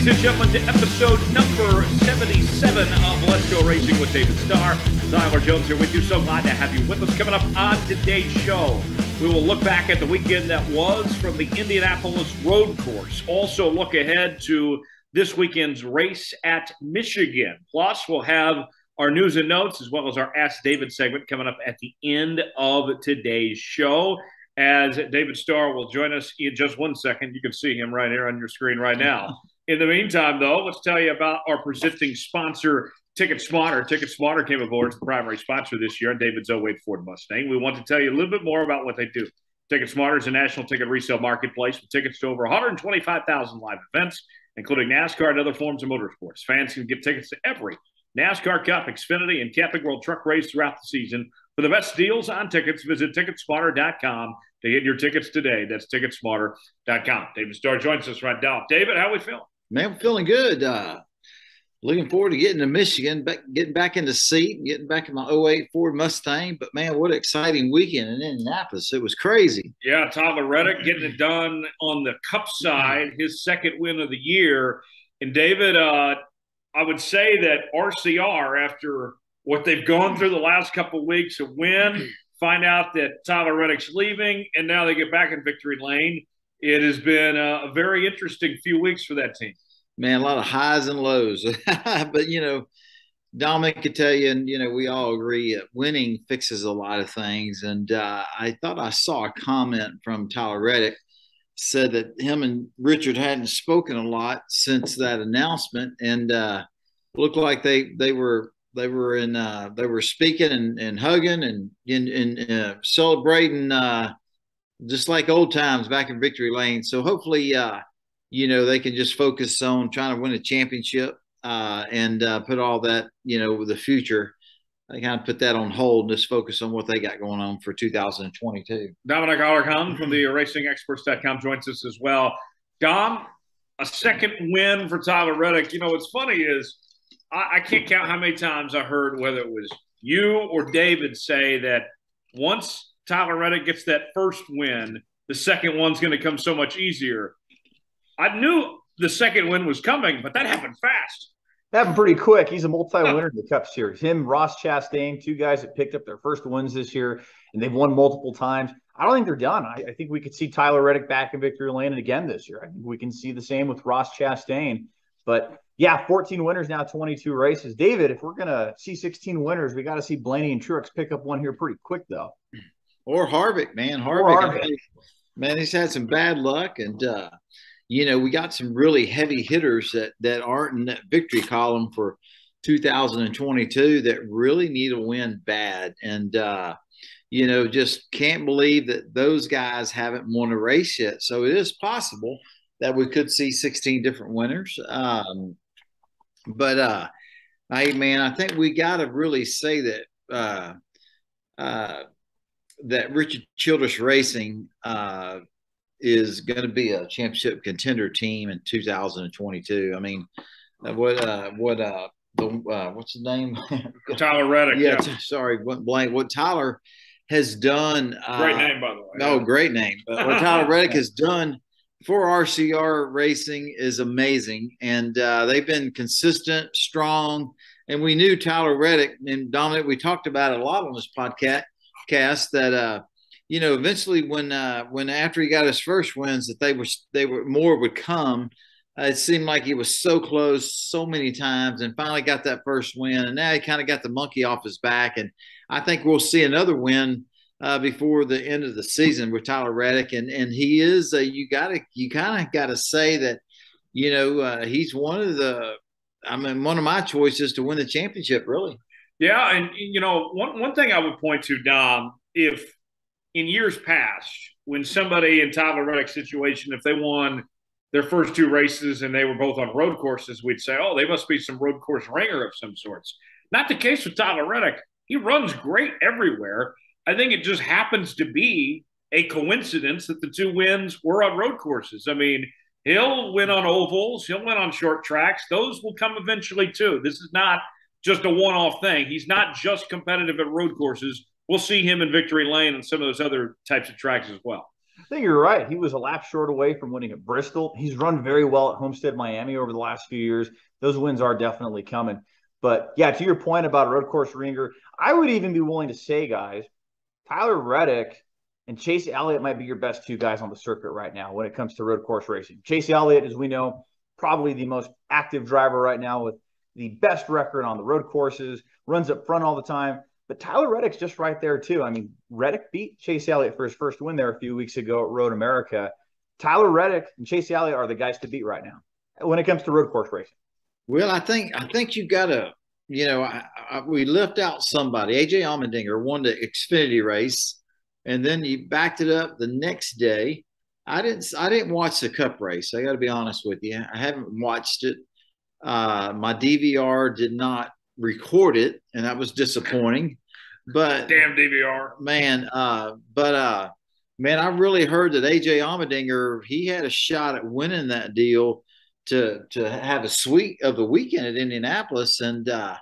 and gentlemen, to episode number 77 of Let's Go Racing with David Starr. Tyler Jones here with you. So glad to have you with us. Coming up on today's show, we will look back at the weekend that was from the Indianapolis road course. Also look ahead to this weekend's race at Michigan. Plus, we'll have our news and notes as well as our Ask David segment coming up at the end of today's show. As David Starr will join us in just 1 second. You can see him right here on your screen right now. In the meantime, though, let's tell you about our presenting sponsor, TicketSmarter. TicketSmarter came aboard as the primary sponsor this year on David's 08 Ford Mustang. We want to tell you a little bit more about what they do. TicketSmarter is a national ticket resale marketplace with tickets to over 125,000 live events, including NASCAR and other forms of motorsports. Fans can get tickets to every NASCAR Cup, Xfinity, and Camping World Truck race throughout the season. For the best deals on tickets, visit TicketSmarter.com to get your tickets today. That's TicketSmarter.com. David Starr joins us right now. David, how are we feeling? Man, I'm feeling good. Looking forward to getting to Michigan, getting back in the seat, getting back in my 08 Ford Mustang. But, man, what an exciting weekend in Indianapolis. It was crazy. Yeah, Tyler Reddick getting it done on the Cup side, his second win of the year. And, David, I would say that RCR, after what they've gone through the last couple of weeks, a win, find out that Tyler Reddick's leaving, and now they get back in victory lane. It has been a very interesting few weeks for that team. Man, a lot of highs and lows. But, Dominic could tell you, and, we all agree winning fixes a lot of things. And I thought I saw a comment from Tyler Reddick, said that him and Richard hadn't spoken a lot since that announcement, and looked like they were speaking and hugging and celebrating just like old times back in victory lane. So hopefully, they can just focus on trying to win a championship and put all that, with the future. They kind of put that on hold and just focus on what they got going on for 2022. Dominic Aragon from the RacingExperts.com joins us as well. Dom, a second win for Tyler Reddick. What's funny is I can't count how many times I heard, whether it was you or David, say that once Tyler Reddick gets that first win, the second one's going to come so much easier. I knew the second win was coming, but that happened fast. Happened pretty quick. He's a multi-winner in the Cup Series. Him, Ross Chastain, two guys that picked up their first wins this year, and they've won multiple times. I don't think they're done. I think we could see Tyler Reddick back in victory lane again this year. I think we can see the same with Ross Chastain. But, yeah, 14 winners now, 22 races. David, if we're going to see 16 winners, we got to see Blaney and Truex pick up one here pretty quick, though. Or Harvick, man. Harvick. Man, he's had some bad luck, and we got some really heavy hitters that aren't in that victory column for 2022 that really need a win bad. And, just can't believe that those guys haven't won a race yet. So it is possible that we could see 16 different winners. But hey, man, I think we got to really say that that Richard Childress Racing is going to be a championship contender team in 2022. I mean, what's his name? Tyler Reddick. Yeah. Sorry, blank. What Tyler has done. Great name, by the way. No, great name. But what Tyler Reddick has done for RCR Racing is amazing, and they've been consistent, strong. And we knew Tyler Reddick and Dominic. We talked about it a lot on this podcast. That eventually when after he got his first wins, that they were more would come. It seemed like he was so close so many times, and finally got that first win. And now he kind of got the monkey off his back, and I think we'll see another win before the end of the season with Tyler Reddick. And he is you kind of got to say that he's one of my choices to win the championship, really. Yeah, and one thing I would point to, Dom, if in years past, when somebody in Tyler Reddick's situation, if they won their first two races and they were both on road courses, we'd say, oh, they must be some road course ringer of some sorts. Not the case with Tyler Reddick. He runs great everywhere. I think it just happens to be a coincidence that the two wins were on road courses. I mean, he'll win on ovals. He'll win on short tracks. Those will come eventually too. This is not just a one-off thing. He's not just competitive at road courses. We'll see him in victory lane and some of those other types of tracks as well. I think you're right. He was a lap short away from winning at Bristol. He's run very well at Homestead, Miami over the last few years. Those wins are definitely coming. But yeah, to your point about a road course ringer, I would even be willing to say, guys, Tyler Reddick and Chase Elliott might be your best two guys on the circuit right now when it comes to road course racing. Chase Elliott, as we know, probably the most active driver right now with the best record on the road courses, runs up front all the time. But Tyler Reddick's just right there, too. I mean, Reddick beat Chase Elliott for his first win there a few weeks ago at Road America. Tyler Reddick and Chase Elliott are the guys to beat right now when it comes to road course racing. Well, I think you got to, we left out somebody. AJ Allmendinger won the Xfinity race, and then you backed it up the next day. I didn't watch the Cup race. I got to be honest with you. I haven't watched it. My DVR did not record it, and that was disappointing. But damn DVR, man. Man, I really heard that AJ Allmendinger, he had a shot at winning that deal to have a suite of the weekend at Indianapolis, and I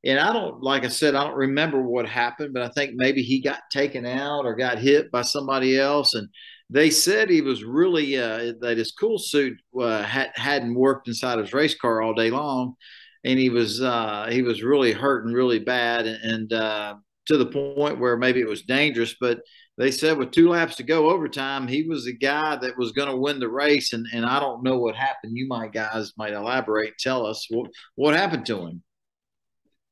don't, like I said, I don't remember what happened, but I think maybe he got taken out or got hit by somebody else, and they said he was really that his cool suit hadn't worked inside his race car all day long, and he was really hurting really bad, and to the point where maybe it was dangerous. But they said with 2 laps to go overtime, he was the guy that was going to win the race, and I don't know what happened. You guys might elaborate, tell us what happened to him.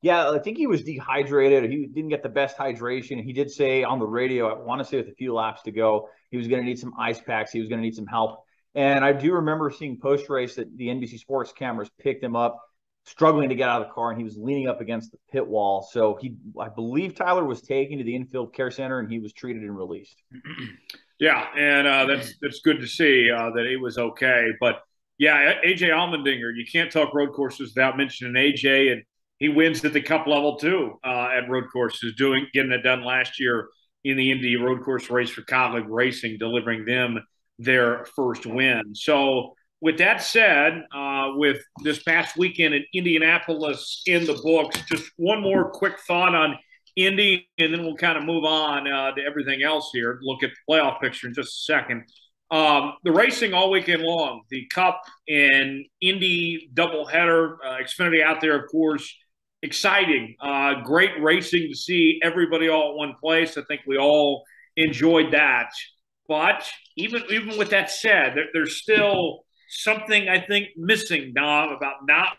Yeah, I think he was dehydrated. He didn't get the best hydration. He did say on the radio, I want to say with a few laps to go, he was going to need some ice packs. He was going to need some help. And I do remember seeing post-race that the NBC Sports cameras picked him up, struggling to get out of the car, and he was leaning up against the pit wall. So I believe Tyler was taken to the infield care center, and he was treated and released. Yeah, and that's good to see that he was okay. But yeah, AJ Allmendinger, you can't talk road courses without mentioning AJ, and he wins at the Cup level too at road courses, getting it done last year in the Indy road course race for Colleague Racing, delivering them their first win. So with that said, with this past weekend in Indianapolis in the books, just one more quick thought on Indy, and then we'll kind of move on to everything else here. Look at the playoff picture in just a second. The racing all weekend long, the Cup and Indy doubleheader, Xfinity out there, of course, exciting. Great racing to see everybody all at one place. I think we all enjoyed that. But even with that said, there's still something I think missing, Dom, about not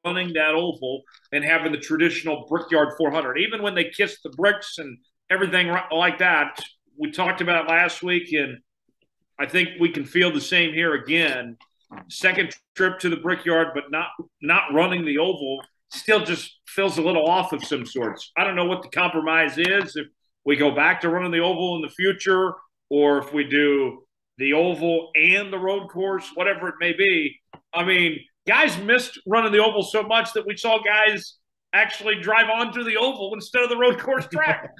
running that oval and having the traditional Brickyard 400. Even when they kiss the bricks and everything like that, we talked about it last week, and I think we can feel the same here again. Second trip to the Brickyard, but not running the oval still just feels a little off of some sorts. I don't know what the compromise is, if we go back to running the oval in the future, or if we do the oval and the road course, whatever it may be. I mean, guys missed running the oval so much that we saw guys actually drive onto the oval instead of the road course track.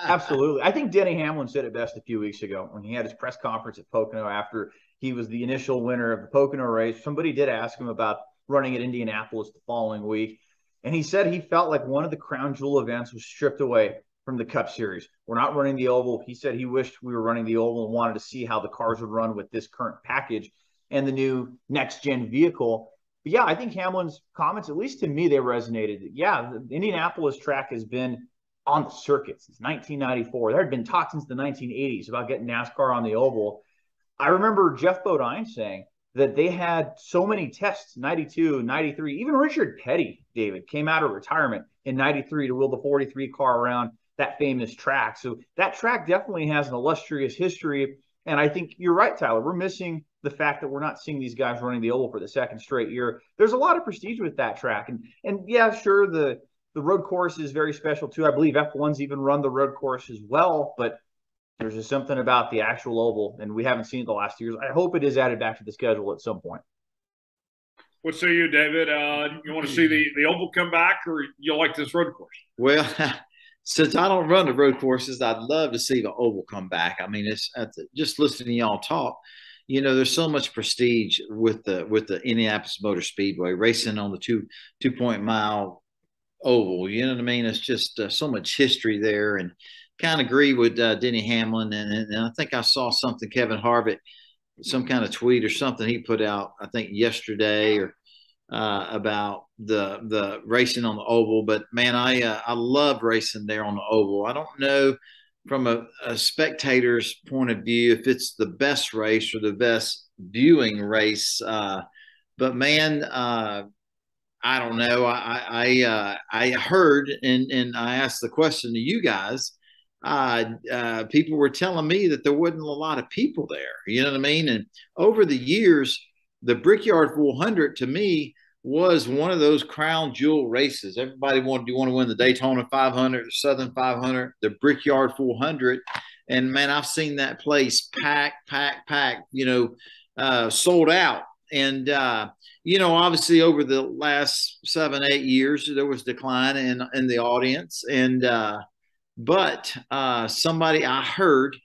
Absolutely. I think Denny Hamlin said it best a few weeks ago when he had his press conference at Pocono after he was the initial winner of the Pocono race. Somebody did ask him about running at Indianapolis the following week, and he said he felt like one of the crown jewel events was stripped away from the Cup Series. We're not running the oval. He said he wished we were running the oval and wanted to see how the cars would run with this current package and the new next-gen vehicle. But yeah, I think Hamlin's comments, at least to me, they resonated. Yeah, the Indianapolis track has been on the circuit since 1994. There had been talk since the 1980s about getting NASCAR on the oval. I remember Jeff Bodine saying that they had so many tests, 92, 93. Even Richard Petty, David, came out of retirement in 93 to wheel the 43 car around that famous track. So that track definitely has an illustrious history. And I think you're right, Tyler. We're missing the fact that we're not seeing these guys running the oval for the second straight year. There's a lot of prestige with that track. And yeah, sure, the road course is very special too. I believe F1's even run the road course as well, but there's just something about the actual oval, and we haven't seen it the last 2 years. I hope it is added back to the schedule at some point. What say you, David? You want to see the oval come back, or you like this road course? Well, since I don't run the road courses, I'd love to see the oval come back. I mean, it's just listening to y'all talk. You know, there's so much prestige with the Indianapolis Motor Speedway racing on the 2.0 mile oval. You know what I mean? It's just so much history there, and kind of agree with Denny Hamlin, and I think I saw something Kevin Harvick, some kind of tweet or something he put out, I think yesterday or about the racing on the oval. But man, I love racing there on the oval. I don't know from a spectator's point of view if it's the best race or the best viewing race, but man, I don't know. I heard and I asked the question to you guys. People were telling me that there wasn't a lot of people there. You know what I mean? And over the years, the Brickyard 400 to me was one of those crown jewel races. Everybody wanted to win the Daytona 500, the Southern 500, the Brickyard 400, and man, I've seen that place packed, sold out. And obviously over the last 7-8 years, there was decline in the audience. And but somebody I heard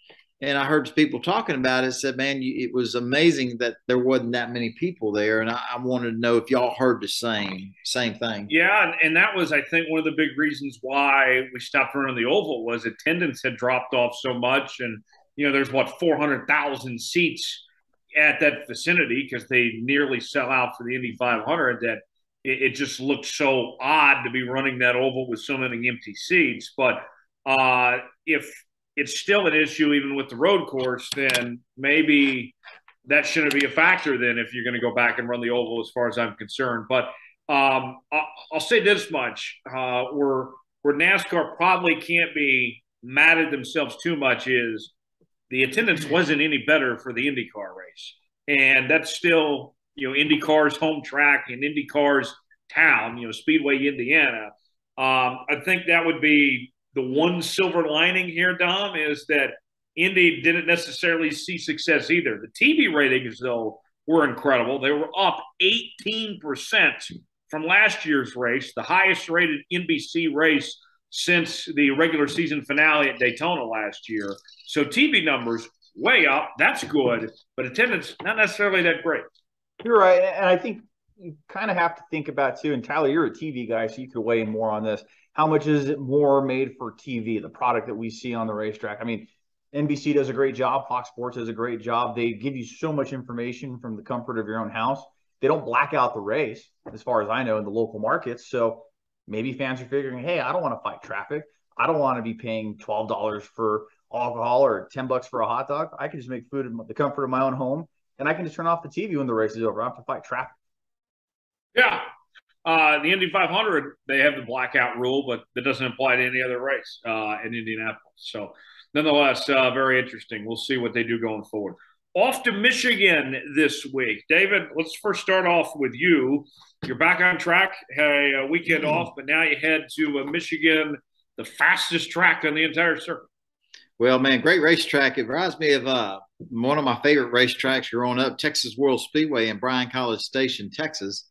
people talking about it, said, man, it was amazing that there wasn't that many people there. And I wanted to know if y'all heard the same thing. Yeah, and that was, I think, one of the big reasons why we stopped running the oval was attendance had dropped off so much. And, there's 400,000 seats at that vicinity because they nearly sell out for the Indy 500 that it just looked so odd to be running that oval with so many empty seats. But if it's still an issue even with the road course, then maybe that shouldn't be a factor then if you're going to go back and run the oval as far as I'm concerned. But I'll say this much, where NASCAR probably can't be mad at themselves too much is the attendance wasn't any better for the IndyCar race. And that's still, IndyCar's home track and IndyCar's town, Speedway, Indiana. I think that would be the one silver lining here, Dom, is that Indy didn't necessarily see success either. The TV ratings, though, were incredible. They were up 18% from last year's race, the highest rated NBC race since the regular season finale at Daytona last year. So TV numbers way up. That's good, but attendance not necessarily that great. You're right, and I think you kind of have to think about too. And Tyler, you're a TV guy, so you could weigh in more on this. How much is it more made for TV, the product that we see on the racetrack? I mean, NBC does a great job. Fox Sports does a great job. They give you so much information from the comfort of your own house. They don't black out the race, as far as I know, in the local markets. So maybe fans are figuring, hey, I don't want to fight traffic. I don't want to be paying $12 for alcohol or $10 for a hot dog. I can just make food in the comfort of my own home, and I can just turn off the TV when the race is over. I don't have to fight traffic. Yeah. The Indy 500, they have the blackout rule, but that doesn't apply to any other race in Indianapolis. So nonetheless, very interesting. We'll see what they do going forward. Off to Michigan this week. David, let's first start off with you. You're back on track, had a weekend off, but now you head to Michigan, the fastest track on the entire circuit. Well, man, great racetrack. It reminds me of one of my favorite racetracks growing up, Texas World Speedway in Bryan College Station, Texas.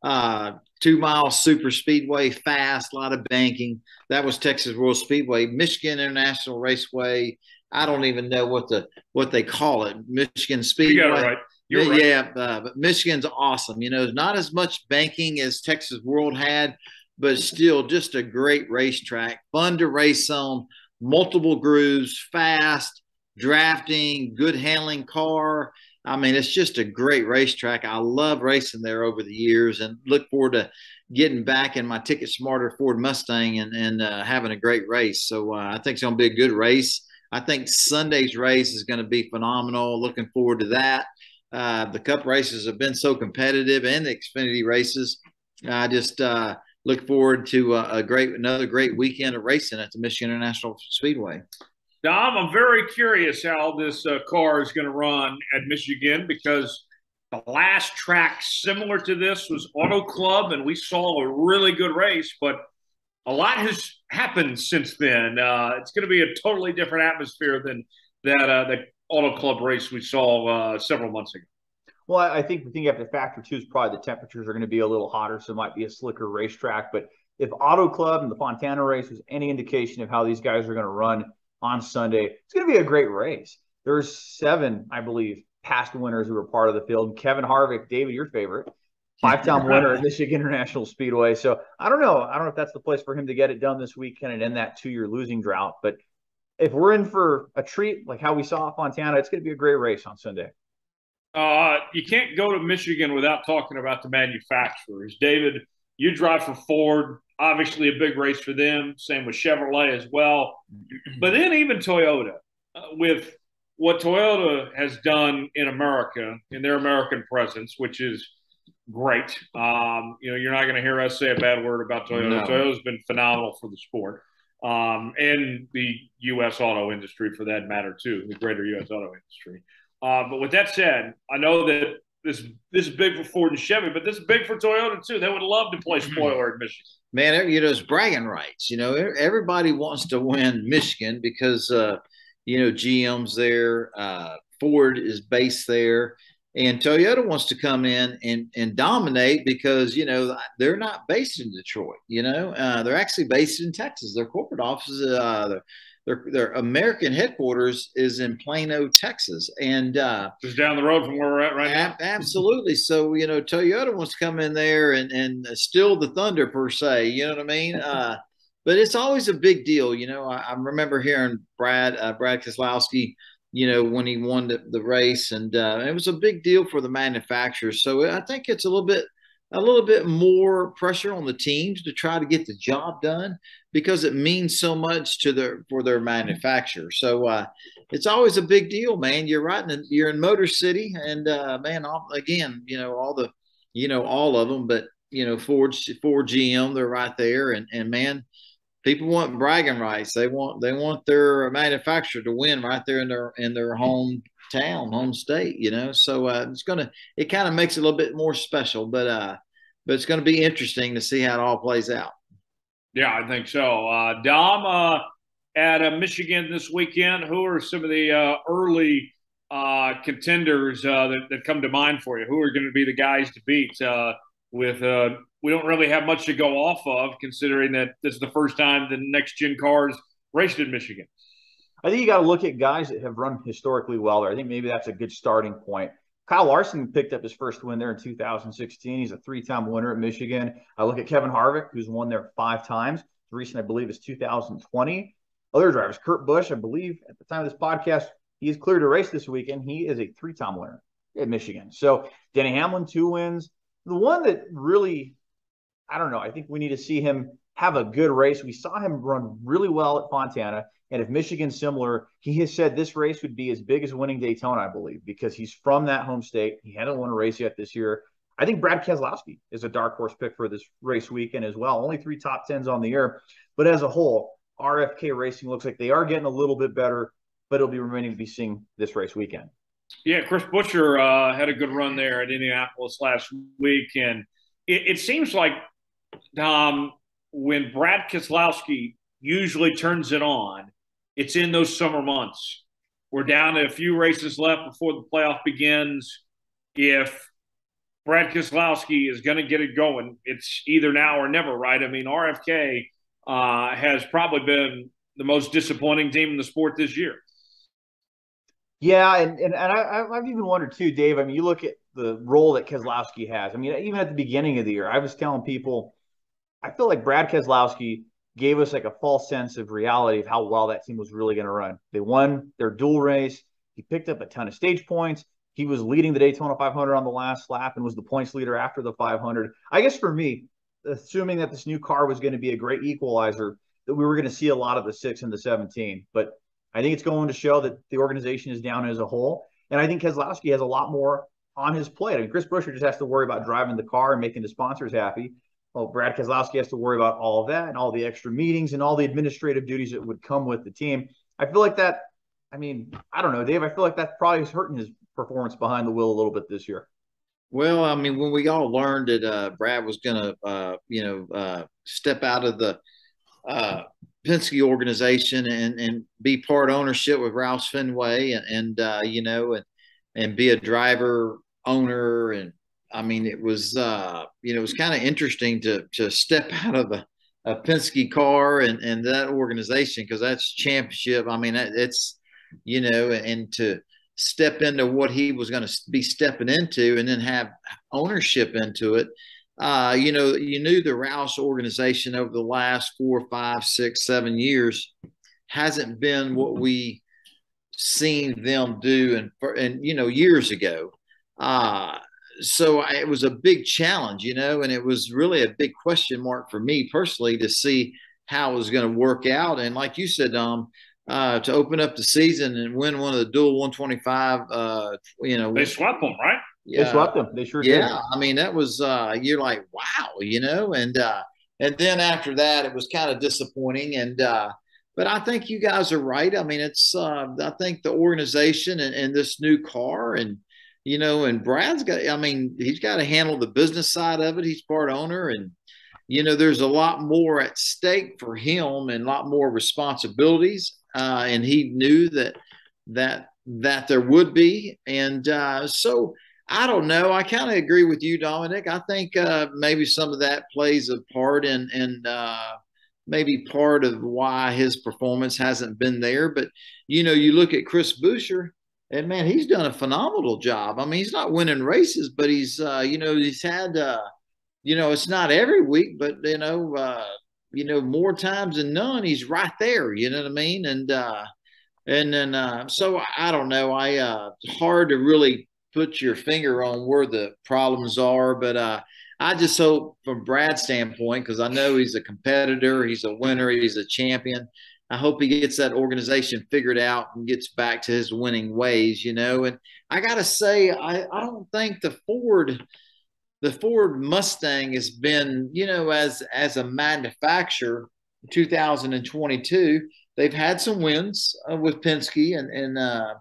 2-mile super speedway, fast, a lot of banking. That was Texas World Speedway. Michigan International Raceway, I don't even know what they call it. Michigan Speedway. You got it right. You're right. Yeah, but Michigan's awesome. Not as much banking as Texas World had, but still just a great racetrack. Fun to race on, multiple grooves, fast, drafting, good handling car. I mean, it's just a great racetrack. I love racing there over the years and look forward to getting back in my TicketSmarter Ford Mustang and having a great race. So I think it's going to be a good race. I think Sunday's race is going to be phenomenal. Looking forward to that. The Cup races have been so competitive, and the Xfinity races. I just look forward to another great weekend of racing at the Michigan International Speedway. Dom, I'm very curious how this car is going to run at Michigan, because the last track similar to this was Auto Club, and we saw a really good race, but a lot has happened since then. It's going to be a totally different atmosphere than that Auto Club race we saw several months ago. Well, I think the thing you have to factor too is probably the temperatures are going to be a little hotter, so it might be a slicker racetrack. But if Auto Club and the Fontana race was any indication of how these guys are going to run on Sunday, it's going to be a great race. There's 7, I believe, past winners who were part of the field. Kevin Harvick, David, your favorite, 5-time winner at Michigan International Speedway. So I don't know if that's the place for him to get it done this weekend and end that 2-year losing drought. But if we're in for a treat like how we saw at Fontana, it's going to be a great race on Sunday. You can't go to Michigan without talking about the manufacturers. David, you drive for Ford, obviously a big race for them. Same with Chevrolet as well. But then even Toyota, with what Toyota has done in America, in their American presence, which is great. You're not going to hear us say a bad word about Toyota. No. Toyota's been phenomenal for the sport, and the U.S. auto industry for that matter too, the greater U.S. auto industry. But with that said, I know that this is big for Ford and Chevy, but this is big for Toyota too. They would love to play spoiler in Michigan. Man, it's bragging rights. Everybody wants to win Michigan because GM's there, Ford is based there, and Toyota wants to come in and dominate because they're not based in Detroit. They're actually based in Texas. Their corporate offices, their American headquarters is in Plano, Texas, and just down the road from where we're at right now. Absolutely. So Toyota wants to come in there and steal the thunder per se. You know what I mean? But it's always a big deal. I remember hearing Brad Keselowski, when he won the race, and it was a big deal for the manufacturers. So I think it's a little bit more pressure on the teams to try to get the job done because it means so much for their manufacturer. So it's always a big deal, man. You're right. You're in Motor City, and man, all of them, but Ford, GM, they're right there, and man, people want bragging rights. They want their manufacturer to win right there in their home state. So it kind of makes it a little bit more special, but it's going to be interesting to see how it all plays out. Yeah, I think so. Dom, at Michigan this weekend, who are some of the early contenders that come to mind for you? Who are going to be the guys to beat? We don't really have much to go off of, considering that this is the first time the next-gen cars raced in Michigan. I think you got to look at guys that have run historically well there. I think maybe that's a good starting point. Kyle Larson picked up his first win there in 2016. He's a 3-time winner at Michigan. I look at Kevin Harvick, who's won there 5 times. The recent, I believe, is 2020. Other drivers, Kurt Busch, I believe, at the time of this podcast, he is cleared to race this weekend. He is a 3-time winner at Michigan. So Denny Hamlin, 2 wins. The one that really, I don't know, I think we need to see him have a good race. We saw him run really well at Fontana. And if Michigan's similar, he has said this race would be as big as winning Daytona, I believe, because he's from that home state. He hasn't won a race yet this year. I think Brad Keselowski is a dark horse pick for this race weekend as well. Only 3 top 10s on the year. But as a whole, RFK Racing looks like they are getting a little bit better, but it'll be remaining to be seen this race weekend. Yeah, Chris Buescher had a good run there at Indianapolis last week. And it seems like when Brad Keselowski usually turns it on, it's in those summer months. We're down to a few races left before the playoff begins. If Brad Keselowski is going to get it going, it's either now or never, right? I mean, RFK has probably been the most disappointing team in the sport this year. Yeah, and I've even wondered too, Dave. I mean, you look at the role that Keselowski has. I mean, even at the beginning of the year, I was telling people, I feel like Brad Keselowski gave us like a false sense of reality of how well that team was really going to run. They won their dual race. He picked up a ton of stage points. He was leading the Daytona 500 on the last lap and was the points leader after the 500. I guess for me, assuming that this new car was going to be a great equalizer, that we were going to see a lot of the 6 and the 17. But I think it's going to show that the organization is down as a whole. And I think Keselowski has a lot more on his plate. I mean, Chris Buescher just has to worry about driving the car and making the sponsors happy. Well, Brad Keselowski has to worry about all of that and all the extra meetings and all the administrative duties that would come with the team. I feel like that, I mean, I don't know, Dave, I feel like that probably is hurting his performance behind the wheel a little bit this year. Well, I mean, when we all learned that Brad was going to, step out of the Penske organization and be part ownership with Roush Fenway and be a driver owner. And I mean, it was kind of interesting to step out of a Penske car and that organization, because that's championship. I mean, it's, and to step into what he was going to be stepping into and then have ownership into it. You knew the Roush organization over the last 4, 5, 6, 7 years hasn't been what we seen them do and years ago. So it was a big challenge, and it was really a big question mark for me personally to see how it was going to work out. And like you said, to open up the season and win one of the dual 125, they swept them, right? They swept them. They sure did. Yeah, I mean that was you're like, wow, and then after that it was kind of disappointing. But I think you guys are right. I mean, it's I think the organization and this new car and Brad's got. I mean, he's got to handle the business side of it. He's part owner, and there's a lot more at stake for him and a lot more responsibilities. And he knew that there would be, and so I don't know. I kind of agree with you, Dominic. I think maybe some of that plays a part in maybe part of why his performance hasn't been there. But you look at Chris Buescher. And man, he's done a phenomenal job. I mean, he's not winning races, but he's he's had it's not every week, but more times than none, he's right there. You know what I mean? And then so I don't know. It's hard to really put your finger on where the problems are, but I just hope from Brad's standpoint, because I know he's a competitor, he's a winner, he's a champion. I hope he gets that organization figured out and gets back to his winning ways, And I got to say, I don't think the Ford Mustang has been, as a manufacturer, 2022, they've had some wins with Penske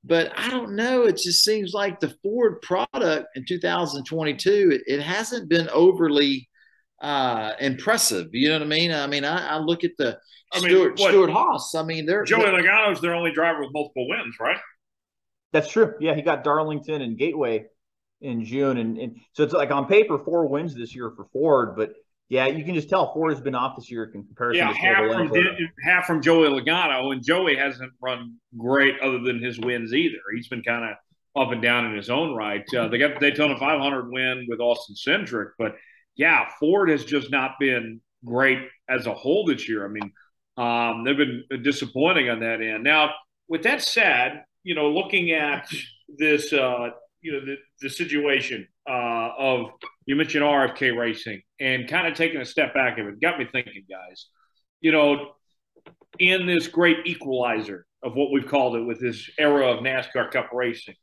but I don't know. It just seems like the Ford product in 2022, it hasn't been overly impressive. You know what I mean? I mean, I look at the Stewart-Haas. I mean, Joey Logano's their only driver with multiple wins, right? That's true. Yeah, he got Darlington and Gateway in June, and so it's like on paper 4 wins this year for Ford, but yeah, you can just tell Ford has been off this year in comparison. Yeah, half from Joey Logano, and Joey hasn't run great other than his wins either. He's been kind of up and down in his own right. They got the Daytona 500 win with Austin Cindric, but yeah, Ford has just not been great as a whole this year. I mean, they've been disappointing on that end. Now, with that said, looking at this, the situation of, you mentioned RFK Racing and kind of taking a step back of it, got me thinking, guys, in this great equalizer of what we've called it with this era of NASCAR Cup racing,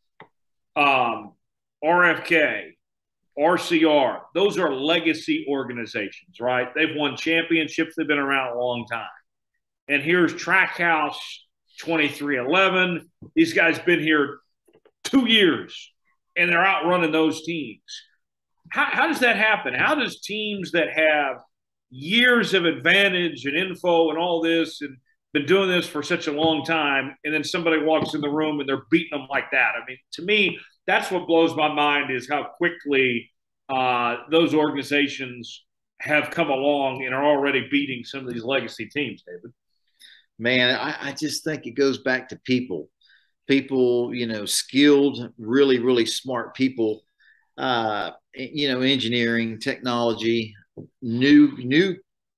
RFK, RCR, those are legacy organizations, right? They've won championships. They've been around a long time. And here's Trackhouse 2311. These guys been here 2 years, and they're outrunning those teams. How does that happen? How does teams that have years of advantage and info and all this and been doing this for such a long time, and then somebody walks in the room and they're beating them like that? I mean, to me, that's what blows my mind, is how quickly those organizations have come along and are already beating some of these legacy teams, David. Man, I just think it goes back to people, skilled, really, really smart people, engineering, technology,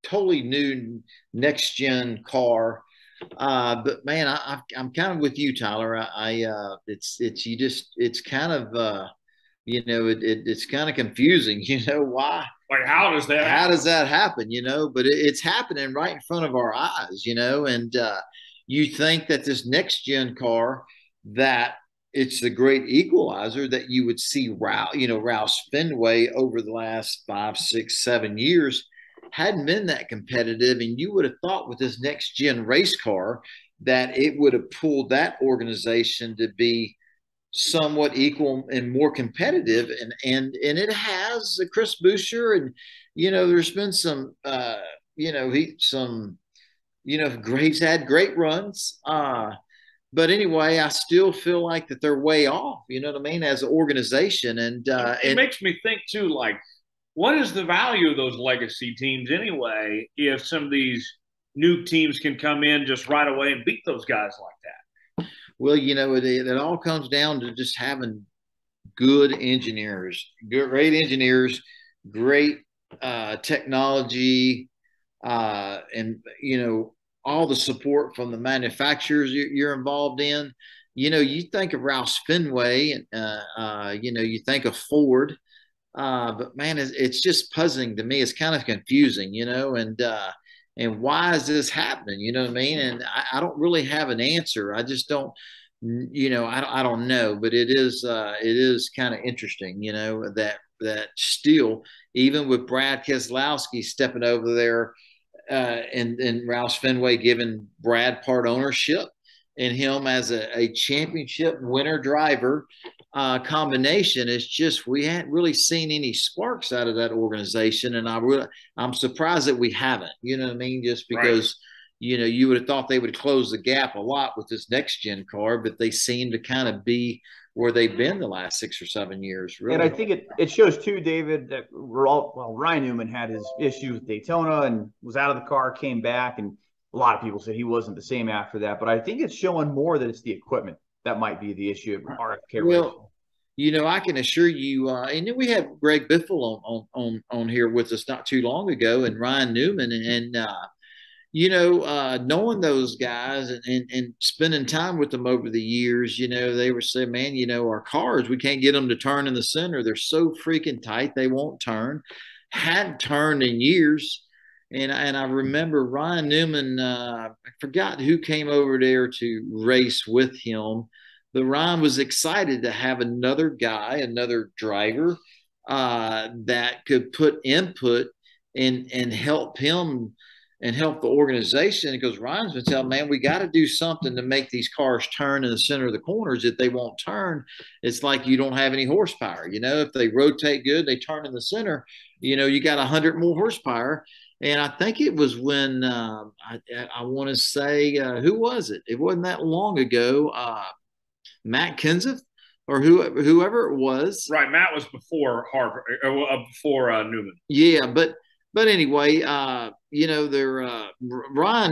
totally new next gen car. But man, I'm kind of with you, Tyler. It's kind of, it's kind of confusing, why? Like, how does that happen? But it's happening right in front of our eyes, and you think that this next gen car, that it's the great equalizer that you would see Roush Fenway over the last 5, 6, 7 years hadn't been that competitive. And you would have thought with this next gen race car that it would have pulled that organization to be somewhat equal and more competitive, and it has. Chris Buescher, and there's been some he's had great runs, but anyway, I still feel like that they're way off, you know what I mean, as an organization. And it makes me think too, like, what is the value of those legacy teams anyway if some of these new teams can come in just right away and beat those guys like that? Well, it all comes down to just having good engineers, great engineers, great technology, and all the support from the manufacturers you're involved in. You think of Roush Fenway, and you think of Ford, but man, it's just puzzling to me. It's kind of confusing, and why is this happening? You know what I mean? And I don't really have an answer. I just don't. I don't know, but it is kind of interesting, that still, even with Brad Keselowski stepping over there, and Roush Fenway giving Brad part ownership and him as a championship winner driver combination, it's just we hadn't really seen any sparks out of that organization, and I'm surprised that we haven't. You know what I mean? Just because. Right. You would have thought they would close the gap a lot with this next gen car, but they seem to kind of be where they've been the last 6 or 7 years. Really. And I think it shows too, David, that Ryan Newman had his issue with Daytona and was out of the car, came back, and a lot of people said he wasn't the same after that. But I think it's showing more that it's the equipment that might be the issue of RFK. Well, I can assure you, and then we had Greg Biffle on here with us not too long ago, and Ryan Newman, and knowing those guys and spending time with them over the years, they were saying, man, our cars, we can't get them to turn in the center. They're so freaking tight. They won't turn. Hadn't turned in years. And I remember Ryan Newman, I forgot who came over there to race with him, but Ryan was excited to have another guy, another driver that could put input and help him and help the organization, because Ryan's been telling, man, we got to do something to make these cars turn in the center of the corners. If they won't turn, it's like you don't have any horsepower. If they rotate good, they turn in the center, you got 100 more horsepower. And I think it was when I want to say, who was it? It wasn't that long ago. Matt Kenseth or whoever it was. Right. Matt was before before Newman. Yeah. But anyway, Ryan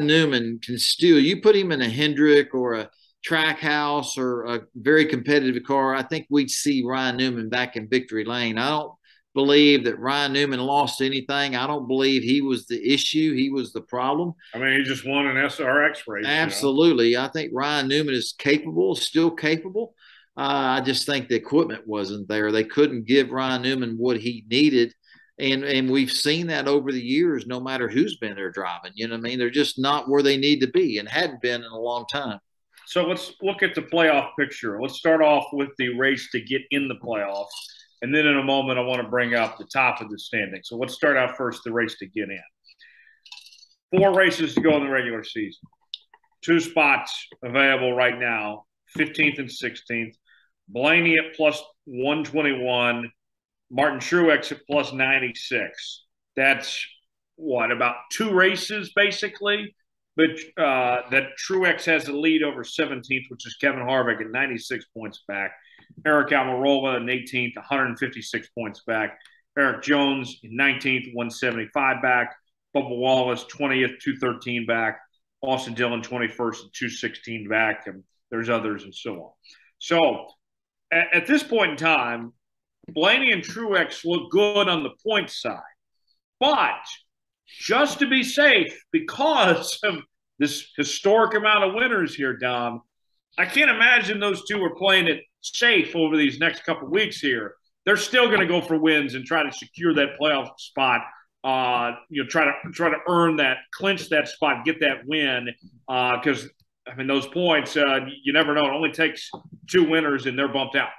Newman can still, you put him in a Hendrick or a Trackhouse or a very competitive car, I think we'd see Ryan Newman back in victory lane. I don't believe that Ryan Newman lost anything. I don't believe he was the issue. He was the problem. I mean, he just won an SRX race. Absolutely. I think Ryan Newman is capable, still capable. I just think the equipment wasn't there. They couldn't give Ryan Newman what he needed. And we've seen that over the years, no matter who's been there driving. You know what I mean? They're just not where they need to be and hadn't been in a long time. So let's look at the playoff picture. Let's start off with the race to get in the playoffs. And then in a moment, I want to bring up the top of the standing. So let's start out first, the race to get in. 4 races to go in the regular season. 2 spots available right now, 15th and 16th. Blaney at plus 121. Martin Truex at plus 96. That's about 2 races basically, but that Truex has the lead over 17th, which is Kevin Harvick at 96 points back. Eric Almirola in 18th, 156 points back. Eric Jones in 19th, 175 back. Bubba Wallace 20th, 213 back. Austin Dillon 21st, 216 back, and there's others and so on. So at this point in time, Blaney and Truex look good on the point side. But just to be safe, because of this historic amount of winners here, Dom, I can't imagine those two are playing it safe over these next couple of weeks here. They're still going to go for wins and try to secure that playoff spot. Try to earn that, clinch that spot, get that win. Because those points, you never know. It only takes 2 winners and they're bumped out.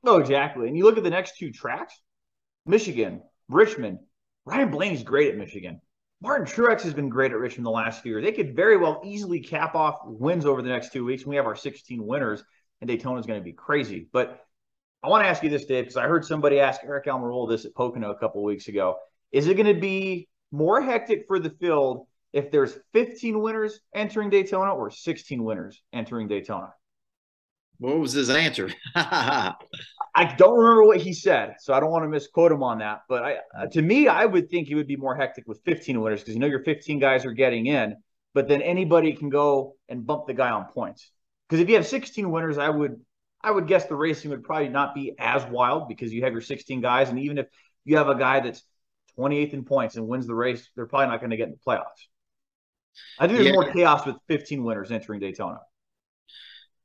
No, exactly. And you look at the next 2 tracks, Michigan, Richmond. Ryan Blaney's great at Michigan. Martin Truex has been great at Richmond the last few years. They could very well easily cap off wins over the next 2 weeks. We have our 16 winners, and Daytona is going to be crazy. But I want to ask you this, Dave, because I heard somebody ask Eric Almirola this at Pocono a couple of weeks ago. Is it going to be more hectic for the field if there's 15 winners entering Daytona or 16 winners entering Daytona? What was his answer? I don't remember what he said, so I don't want to misquote him on that. But to me, I would think it would be more hectic with 15 winners because your 15 guys are getting in, but then anybody can go and bump the guy on points. Because if you have 16 winners, I would guess the racing would probably not be as wild because you have your 16 guys, and even if you have a guy that's 28th in points and wins the race, they're probably not going to get in the playoffs. I think there's more chaos with 15 winners entering Daytona.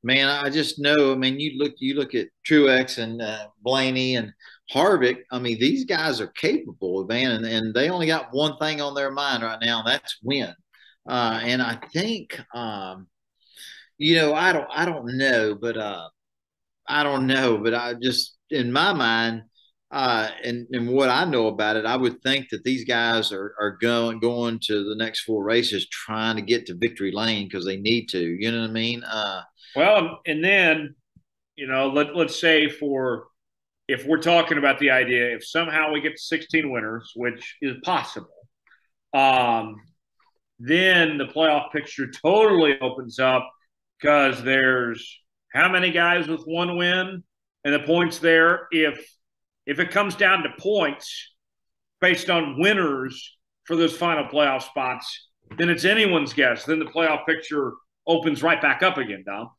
Man, I just know. I mean, you look at Truex and Blaney and Harvick. I mean, these guys are capable, man, and they only got one thing on their mind right now, and that's win. And I think, I don't know, but I just, in my mind, and what I know about it, I would think that these guys are going to the next 4 races trying to get to victory lane because they need to. You know what I mean? Well, and then, let's say if we're talking about the idea, if somehow we get to 16 winners, which is possible, then the playoff picture totally opens up because there's how many guys with 1 win and the points there. If it comes down to points based on winners for those final playoff spots, then it's anyone's guess. Then the playoff picture opens right back up again, Dom.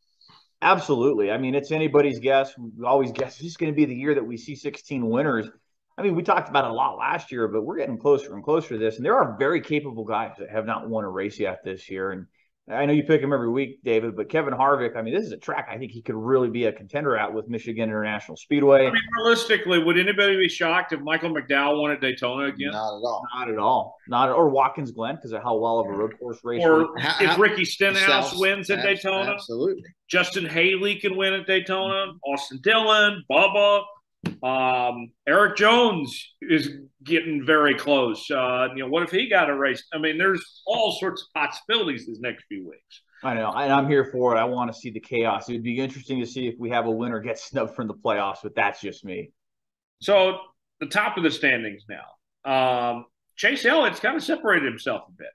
Absolutely. I mean, it's anybody's guess. We always guess this is going to be the year that we see 16 winners. I mean, we talked about it a lot last year, but we're getting closer and closer to this. And there are very capable guys that have not won a race yet this year. And I know you pick him every week, David, but Kevin Harvick, I mean, this is a track I think he could really be a contender at with Michigan International Speedway. I mean, realistically, would anybody be shocked if Michael McDowell won at Daytona again? Not at all. Not at all. Or Watkins Glen because of how well of a road course race. Or if Ricky Stenhouse wins at Daytona. Absolutely. Justin Haley can win at Daytona. Austin Dillon, Bubba. Eric Jones is getting very close. What if he got a race? I mean, there's all sorts of possibilities these next few weeks. I know, and I'm here for it. I want to see the chaos. It would be interesting to see if we have a winner get snubbed from the playoffs, but that's just me. So the top of the standings now. Chase Elliott's kind of separated himself a bit.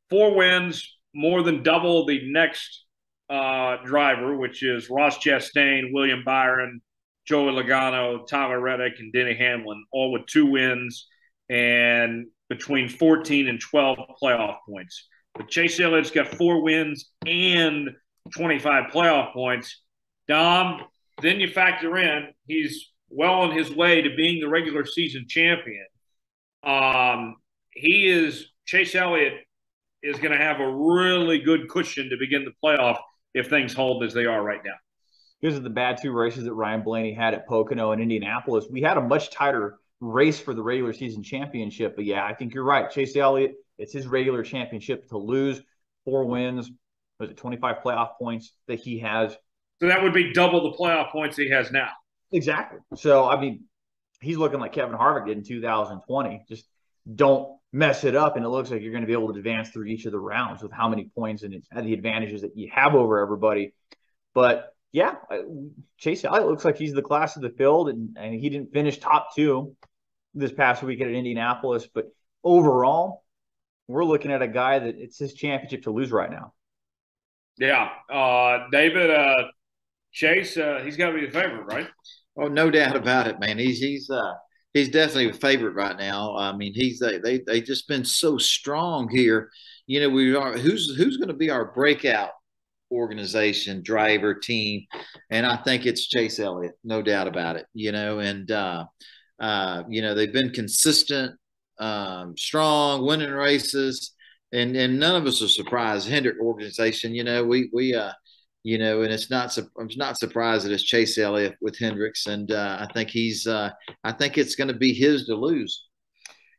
4 wins, more than double the next driver, which is Ross Chastain, William Byron, Joey Logano, Tyler Reddick, and Denny Hamlin, all with 2 wins and between 14 and 12 playoff points. But Chase Elliott's got 4 wins and 25 playoff points. Dom, then you factor in he's well on his way to being the regular season champion. Chase Elliott is going to have a really good cushion to begin the playoff if things hold as they are right now. Because of the bad 2 races that Ryan Blaney had at Pocono and Indianapolis, we had a much tighter race for the regular season championship. But yeah, I think you're right. Chase Elliott, it's his regular championship to lose. 4 wins, was it 25 playoff points that he has? So that would be double the playoff points he has now. Exactly. So, I mean, he's looking like Kevin Harvick did in 2020. Just don't mess it up, and it looks like you're going to be able to advance through each of the rounds with how many points and the advantages that you have over everybody. But yeah, Chase Elliott looks like he's the class of the field, and he didn't finish top 2 this past weekend at Indianapolis. But overall, we're looking at a guy that it's his championship to lose right now. Yeah. David, Chase, he's got to be the favorite, right? Oh, no doubt about it, man. He's definitely a favorite right now. I mean, they just been so strong here. Who's going to be our breakout organization, driver, team? And I think it's Chase Elliott, no doubt about it. They've been consistent, strong, winning races, and none of us are surprised. Hendrick organization, and I'm not surprised that it's Chase Elliott with Hendricks, and I think it's going to be his to lose.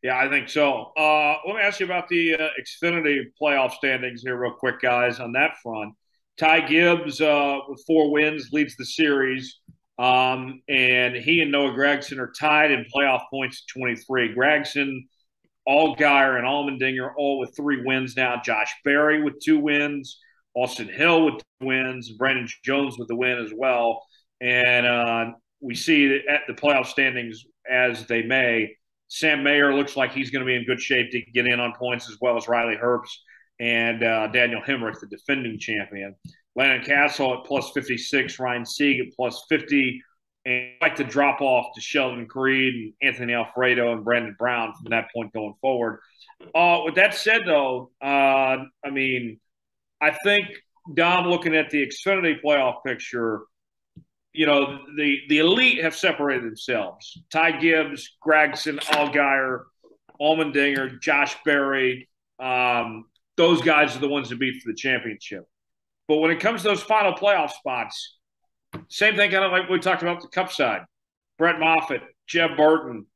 Yeah, I think so. Let me ask you about the Xfinity playoff standings here real quick, guys, on that front. Ty Gibbs with 4 wins leads the series, and he and Noah Gragson are tied in playoff points at 23. Gragson, Allgaier, and Allmendinger all with 3 wins now. Josh Berry with 2 wins. Austin Hill with 2 wins. Brandon Jones with the win as well. And we see that at the playoff standings as they may. Sam Mayer looks like he's going to be in good shape to get in on points, as well as Riley Herbst and Daniel Hemrick, the defending champion. Landon Castle at plus 56, Ryan Sieg at plus 50, and I'd like to drop off to Sheldon Creed and Anthony Alfredo and Brandon Brown from that point going forward. With that said, though, I think, Dom, looking at the Xfinity playoff picture, the elite have separated themselves. Ty Gibbs, Gragson, Allgaier, Allmendinger, Josh Berry, those guys are the ones to beat for the championship. But when it comes to those final playoff spots, same thing kind of like we talked about the Cup side. Brett Moffitt, Jeb Burton,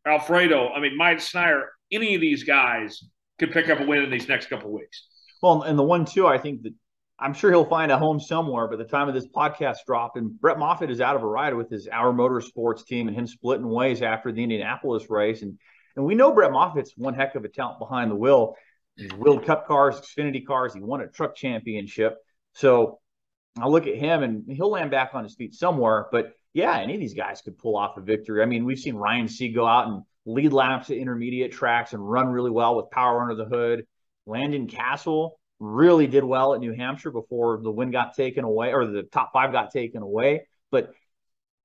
Alfredo, Mike Snyder, any of these guys could pick up a win in these next couple of weeks. Well, and the one, too, I think that I'm sure he'll find a home somewhere by the time of this podcast drop. And Brett Moffitt is out of a ride with his Our Motorsports team and him splitting ways after the Indianapolis race. And we know Brett Moffitt's one heck of a talent behind the wheel. He's wheeled Cup cars, Xfinity cars. He won a truck championship. So I look at him, and he'll land back on his feet somewhere. But, yeah, any of these guys could pull off a victory. We've seen Ryan Sieg go out and lead laps at intermediate tracks and run really well with power under the hood. Landon Castle really did well at New Hampshire before the win got taken away, or the top 5 got taken away. But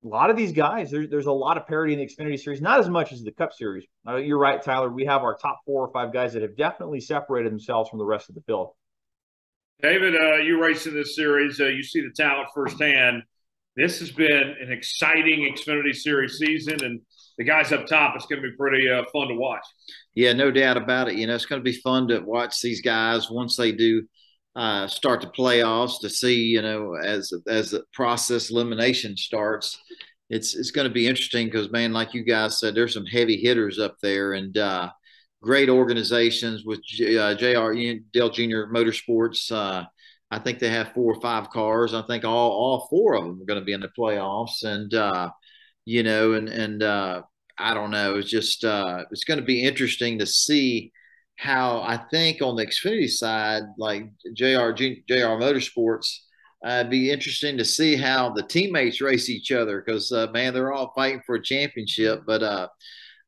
a lot of these guys, there's a lot of parity in the Xfinity Series, not as much as the Cup Series. You're right, Tyler. We have our top 4 or 5 guys that have definitely separated themselves from the rest of the field. David, you race in this series. You see the talent firsthand. This has been an exciting Xfinity Series season, and the guys up top, it's going to be pretty fun to watch. Yeah, no doubt about it. It's going to be fun to watch these guys once they do start the playoffs, to see, as the process elimination starts. It's going to be interesting because, man, like you guys said, there's some heavy hitters up there, and great organizations with JR Dale Jr. Motorsports. I think they have 4 or 5 cars. I think all 4 of them are going to be in the playoffs, and I don't know. It's just it's going to be interesting to see how, I think on the Xfinity side, like JR Motorsports, it'd be interesting to see how the teammates race each other because, man, they're all fighting for a championship. But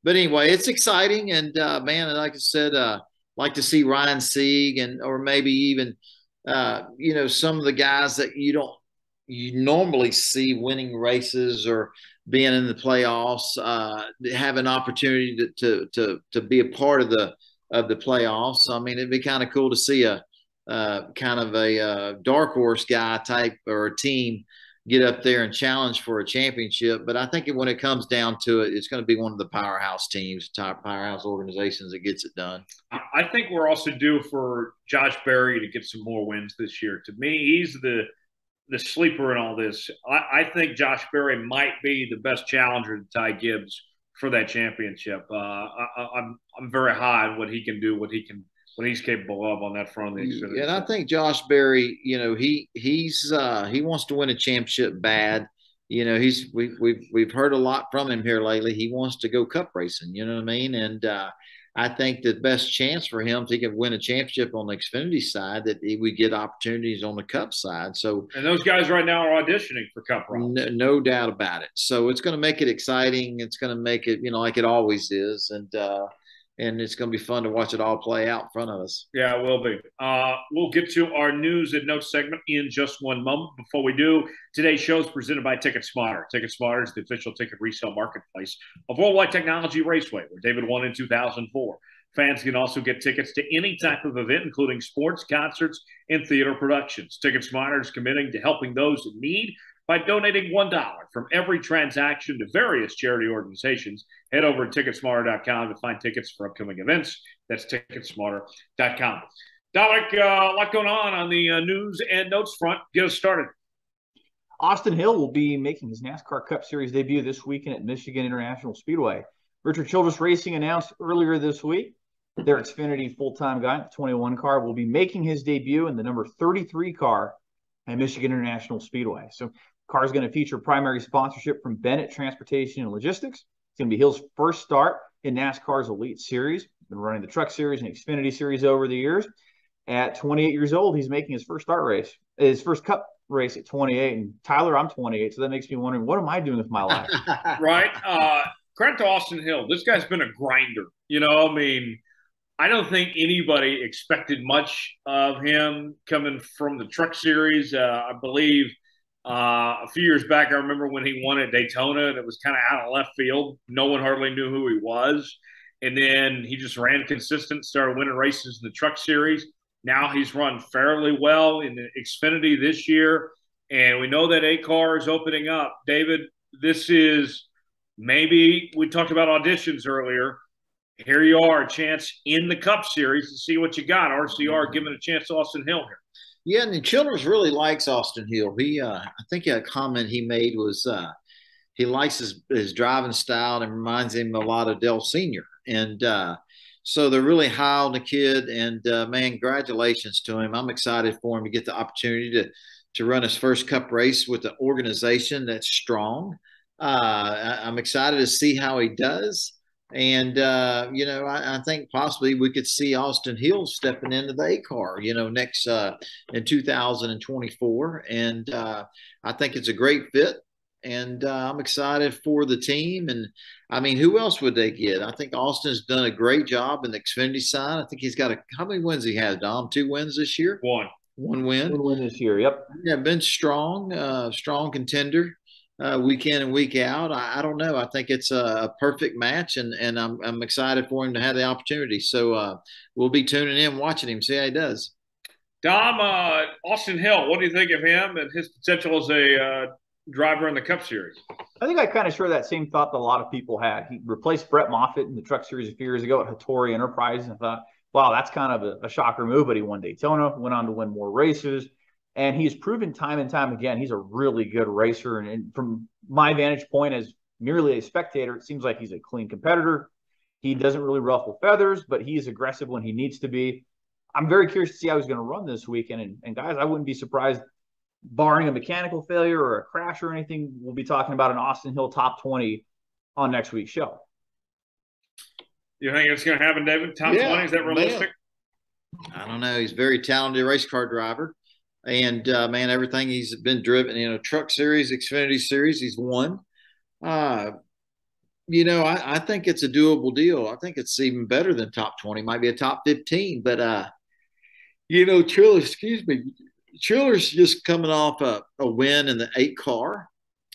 anyway, it's exciting, and man, like I said, like to see Ryan Sieg or maybe even some of the guys that you normally see winning races or being in the playoffs, have an opportunity to be a part of the playoffs. It'd be kind of cool to see a kind of a dark horse guy type or a team get up there and challenge for a championship. But I think when it comes down to it, it's going to be one of the powerhouse teams, powerhouse organizations that gets it done. I think we're also due for Josh Berry to get some more wins this year. To me, he's the sleeper in all this. I think Josh Berry might be the best challenger to Ty Gibbs for that championship. I'm very high on what he can do, what he's capable of on that front of the Xfinity. And I think Josh Berry, he wants to win a championship bad. We've heard a lot from him here lately. He wants to go Cup racing. You know what I mean? And I think the best chance for him, if he can win a championship on the Xfinity side, that he would get opportunities on the Cup side. And those guys right now are auditioning for Cup runs. No doubt about it. So it's going to make it exciting. It's going to make it, like it always is. And it's going to be fun to watch it all play out in front of us. Yeah, it will be. We'll get to our news and notes segment in just one moment. Before we do, today's show is presented by TicketSmarter. TicketSmarter is the official ticket resale marketplace of Worldwide Technology Raceway, where David won in 2004. Fans can also get tickets to any type of event, including sports, concerts, and theater productions. TicketSmarter is committing to helping those in need by donating $1 from every transaction to various charity organizations. Head over to TicketSmarter.com to find tickets for upcoming events. That's TicketSmarter.com. Dominic, a lot going on the news and notes front. Get us started. Austin Hill will be making his NASCAR Cup Series debut this weekend at Michigan International Speedway. Richard Childress Racing announced earlier this week their Xfinity full-time guy, the 21 car, will be making his debut in the number 33 car at Michigan International Speedway. So car is going to feature primary sponsorship from Bennett Transportation and Logistics. It's going to be Hill's first start in NASCAR's Elite Series. He's been running the Truck Series and Xfinity Series over the years. At 28 years old, he's making his first Cup race at 28. And Tyler, I'm 28, so that makes me wondering, what am I doing with my life? Right. Credit to Austin Hill. This guy's been a grinder. I don't think anybody expected much of him coming from the Truck Series. I believe a few years back, I remember when he won at Daytona, and it was kind of out of left field. No one hardly knew who he was. And then he just ran consistent, started winning races in the Truck Series. Now he's run fairly well in the Xfinity this year. And we know that A car is opening up. David, this is maybe, we talked about auditions earlier. here you are, a chance in the Cup Series to see what you got. RCR giving a chance to Austin Hill here. Yeah, and Childers really likes Austin Hill. I think a comment he made was he likes his driving style and reminds him a lot of Dale Sr. And so they're really high on the kid. And man, congratulations to him. I'm excited for him to get the opportunity to run his first Cup race with an organization that's strong. I'm excited to see how he does. And, I think possibly we could see Austin Hill stepping into the A car, next in 2024. And I think it's a great fit. And I'm excited for the team. And I mean, who else would they get? I think Austin's done a great job in the Xfinity side. I think he's got how many wins he has, Dom? 2 wins this year? One win. One win this year. Yep. Yeah, been strong contender. Week in and week out. I don't know. I think it's a perfect match, and I'm excited for him to have the opportunity. So we'll be tuning in, watching him, see how he does. Dom, Austin Hill, what do you think of him and his potential as a driver in the Cup Series? I think I kind of share that same thought that a lot of people had. He replaced Brett Moffitt in the Truck Series a few years ago at Hattori Enterprises, and I thought, wow, that's kind of a shocker move. But he won Daytona, went on to win more races. And he's proven time and time again, he's a really good racer. And from my vantage point as merely a spectator, it seems like he's a clean competitor. He doesn't really ruffle feathers, but he's aggressive when he needs to be. I'm very curious to see how he's going to run this weekend. And guys, I wouldn't be surprised, barring a mechanical failure or a crash or anything, we'll be talking about an Austin Hill top 20 on next week's show. You think it's going to happen, David? Top 20? Is that realistic? I don't know. He's a very talented race car driver. And, man, everything he's been driven, Truck Series, Xfinity Series, he's won. I think it's a doable deal. I think it's even better than top 20, might be a top 15. But, Chiller's just coming off a win in the 8 car.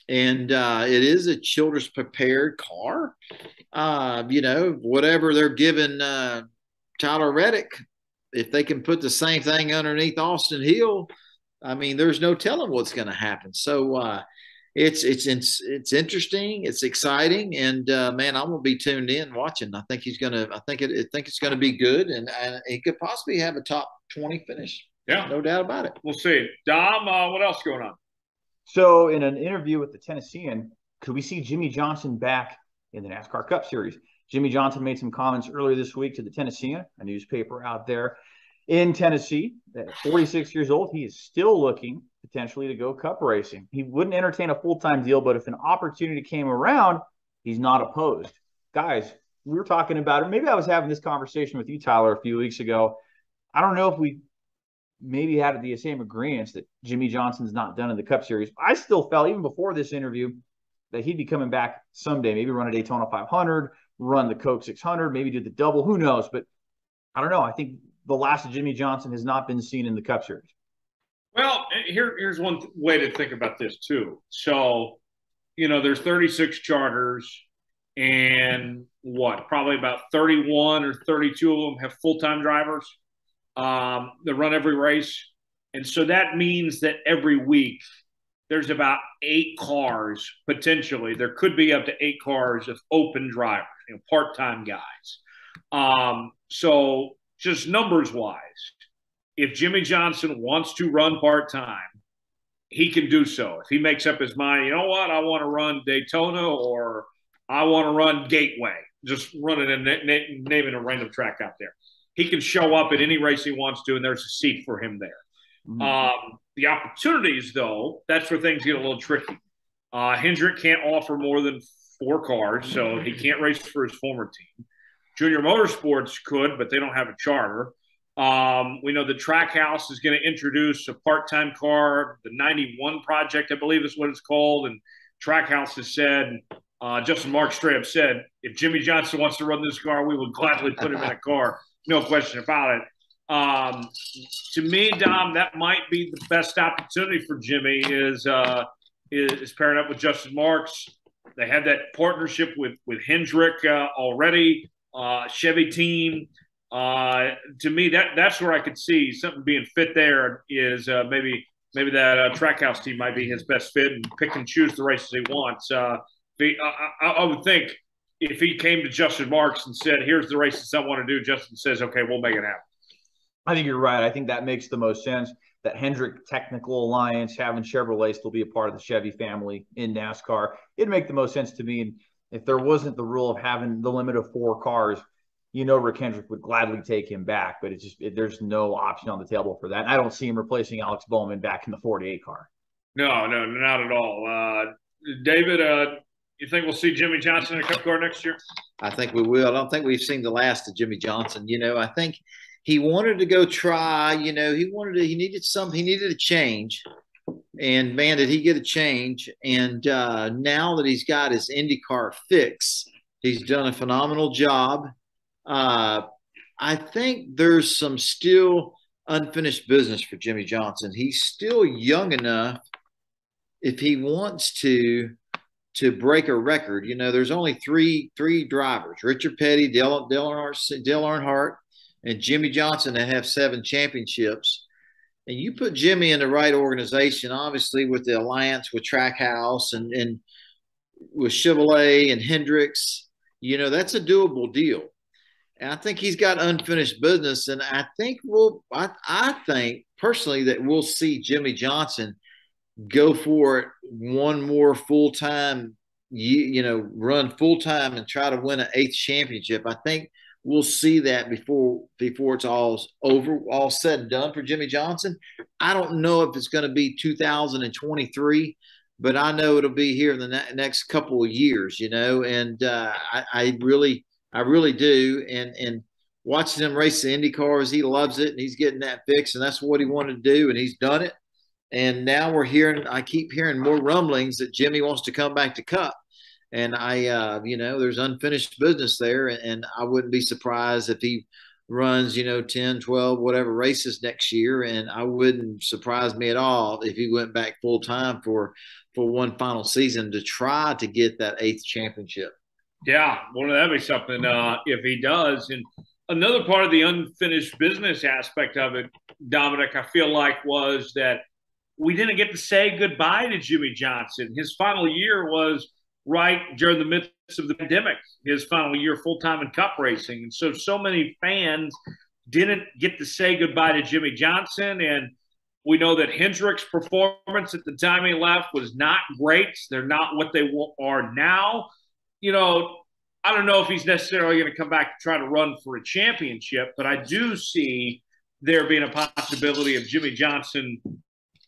And it is a Childers prepared car. Whatever they're giving Tyler Reddick, if they can put the same thing underneath Austin Hill, I mean, there's no telling what's going to happen. So it's interesting, it's exciting, and man, I'm going to be tuned in watching. I think it's going to be good, and he could possibly have a top 20 finish. Yeah, no doubt about it. We'll see. Dom, what else going on? So, in an interview with the Tennessean, could we see Jimmie Johnson back in the NASCAR Cup Series? Jimmie Johnson made some comments earlier this week to the Tennessean, a newspaper out there in Tennessee. At 46 years old, he is still looking potentially to go Cup racing. He wouldn't entertain a full-time deal, but if an opportunity came around, he's not opposed. Guys, we were talking about it. Maybe I was having this conversation with you, Tyler, a few weeks ago. I don't know if we maybe had the same agreement that Jimmie Johnson's not done in the Cup Series. I still felt, even before this interview, that he'd be coming back someday, maybe run a Daytona 500, run the Coke 600, maybe do the double, who knows? But I don't know. I think the last of Jimmie Johnson has not been seen in the Cup Series. Well, here's one way to think about this too. So, there's 36 charters, and probably about 31 or 32 of them have full-time drivers that run every race. And so that means that every week there's about 8 cars, potentially. There could be up to 8 cars of open drivers, part-time guys. So just numbers-wise, if Jimmie Johnson wants to run part-time, he can do so. If he makes up his mind, you know what, I want to run Daytona or I want to run Gateway, just running and naming a random track out there. He can show up at any race he wants to, and there's a seat for him there. Mm-hmm. The opportunities, though, that's where things get a little tricky. Hendrick can't offer more than 4 cars, so he can't race for his former team. Junior Motorsports could, but they don't have a charter. We know the Trackhouse is going to introduce a part-time car, the 91 Project, I believe is what it's called. And Trackhouse has said, Justin Marks straight up said, if Jimmie Johnson wants to run this car, we would gladly put him in a car. No question about it. To me, Dom, that might be the best opportunity for Jimmie is pairing up with Justin Marks. They had that partnership with Hendrick already, Chevy team. To me, that's where I could see something being fit there is maybe that Trackhouse team might be his best fit and pick and choose the races he wants. I would think if he came to Justin Marks and said, here's the races I want to do, Justin says, okay, we'll make it happen. I think you're right. I think that makes the most sense. That Hendrick Technical Alliance, having Chevrolet still be a part of the Chevy family in NASCAR, it'd make the most sense to me. And if there wasn't the rule of having the limit of 4 cars, Rick Hendrick would gladly take him back, but there's no option on the table for that. And I don't see him replacing Alex Bowman back in the 48 car. No, not at all. David, you think we'll see Jimmie Johnson in a Cup car next year? I think we will. I don't think we've seen the last of Jimmie Johnson. I think he wanted to go try. He needed a change, and man, did he get a change! And now that he's got his IndyCar fix, he's done a phenomenal job. I think there's some still unfinished business for Jimmie Johnson. He's still young enough, if he wants to break a record. There's only three drivers: Richard Petty, Dale Earnhardt, and Jimmie Johnson, that have 7 championships. And you put Jimmie in the right organization, obviously with the alliance with Trackhouse and with Chevrolet and Hendricks, that's a doable deal. And I think he's got unfinished business. And I think I think personally that we'll see Jimmie Johnson go for it one more full-time, run full-time and try to win an 8th championship. I think we'll see that before it's all over, all said and done for Jimmie Johnson. I don't know if it's going to be 2023, but I know it'll be here in the next couple of years, and I really do. And watching him race the Indy cars, he loves it, and he's getting that fix, and that's what he wanted to do, and he's done it. And now I keep hearing more rumblings that Jimmie wants to come back to Cup. And there's unfinished business there. And I wouldn't be surprised if he runs, 10, 12, whatever races next year. And I wouldn't surprise me at all if he went back full time for one final season to try to get that 8th championship. Yeah. Well, that'd be something if he does. And another part of the unfinished business aspect of it, Dominic, I feel like was that we didn't get to say goodbye to Jimmie Johnson. His final year was right during the midst of the pandemic, his final year full-time in Cup racing. And so many fans didn't get to say goodbye to Jimmie Johnson. And we know that Hendrick's performance at the time he left was not great. They're not what they are now. I don't know if he's necessarily going to come back to try to run for a championship, but I do see there being a possibility of Jimmie Johnson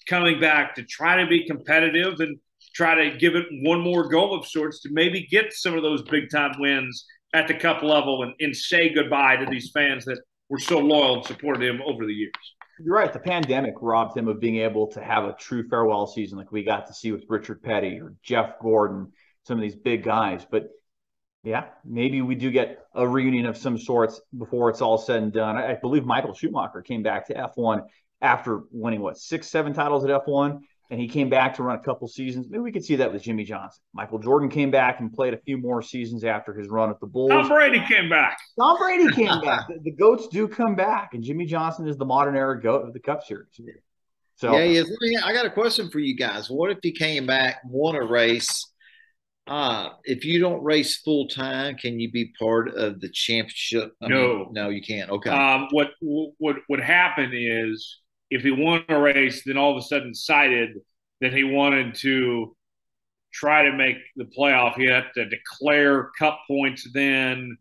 coming back to try to be competitive and try to give it one more go of sorts to maybe get some of those big-time wins at the Cup level and say goodbye to these fans that were so loyal and supported him over the years. You're right. The pandemic robbed him of being able to have a true farewell season like we got to see with Richard Petty or Jeff Gordon, some of these big guys. But, yeah, maybe we do get a reunion of some sorts before it's all said and done. I believe Michael Schumacher came back to F1 after winning, 6, 7 titles at F1, and he came back to run a couple seasons. Maybe we could see that with Jimmie Johnson. Michael Jordan came back and played a few more seasons after his run at the Bulls. Tom Brady came back. The GOATs do come back, and Jimmie Johnson is the modern era GOAT of the Cup Series. So, yeah. I got a question for you guys. What if he came back, won a race? If you don't race full time, can you be part of the championship? No, you can't. Okay. What would happen is, if he won a race, then all of a sudden decided that he wanted to try to make the playoff, he had to declare Cup points then.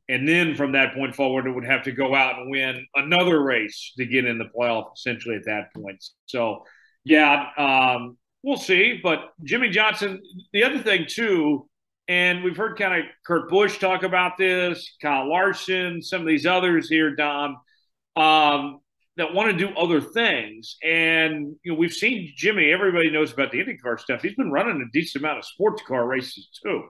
And then from that point forward, it would have to go out and win another race to get in the playoff, essentially, at that point. So, yeah, we'll see. But Jimmie Johnson, the other thing, too, and we've heard kind of Kurt Busch talk about this, Kyle Larson, some of these others here, Dom, that want to do other things. And, we've seen Jimmie, everybody knows about the IndyCar stuff. He's been running a decent amount of sports car races too.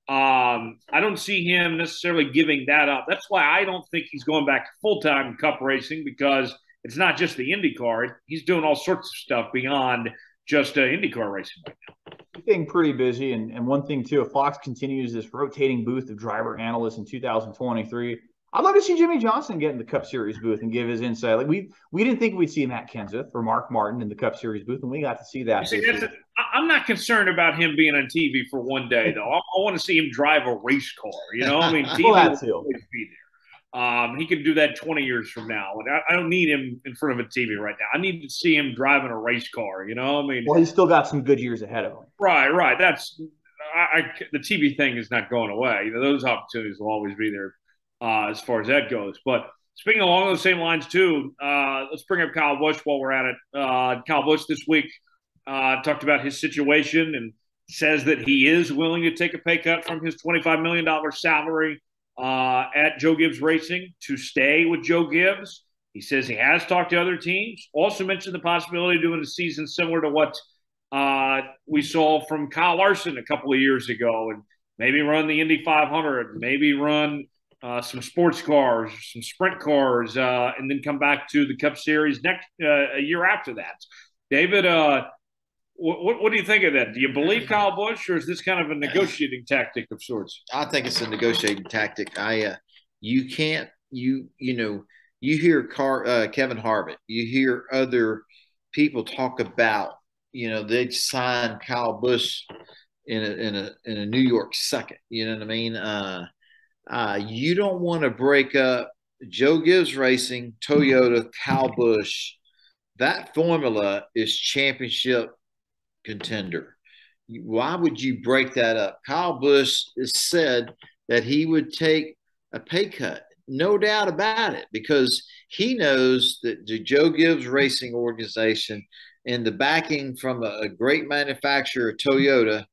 I don't see him necessarily giving that up. That's why I don't think he's going back to full-time Cup racing, because it's not just the IndyCar. He's doing all sorts of stuff beyond just IndyCar racing right now. Being pretty busy. And one thing too, if Fox continues this rotating booth of driver analysts in 2023, I'd love to see Jimmie Johnson get in the Cup Series booth and give his insight. Like we didn't think we'd see Matt Kenseth or Mark Martin in the Cup Series booth, and we got to see that this year. I'm not concerned about him being on TV for one day, though. I want to see him drive a race car. I mean, TV will always be there. He can do that 20 years from now. And I don't need him in front of a TV right now. I need to see him driving a race car. I mean, well, he's still got some good years ahead of him. Right. That's the TV thing is not going away. Those opportunities will always be there as far as that goes. But speaking along those same lines too, let's bring up Kyle Busch while we're at it. Kyle Busch this week talked about his situation and says that he is willing to take a pay cut from his $25 million salary at Joe Gibbs Racing to stay with Joe Gibbs. He says he has talked to other teams. Also mentioned the possibility of doing a season similar to what we saw from Kyle Larson a couple of years ago, and maybe run the Indy 500, maybe run some sports cars, some sprint cars, and then come back to the Cup Series a year after that. David, what do you think of that? Do you believe Kyle Busch, or is this kind of a negotiating tactic of sorts? I think it's a negotiating tactic. You hear Kevin Harvick, you hear other people talk about, they'd sign Kyle Busch in a New York second. You know what I mean? You don't want to break up Joe Gibbs Racing, Toyota, Kyle Busch. That formula is championship contender. Why would you break that up? Kyle Busch has said that he would take a pay cut, no doubt about it, because he knows that the Joe Gibbs Racing organization and the backing from a great manufacturer, Toyota,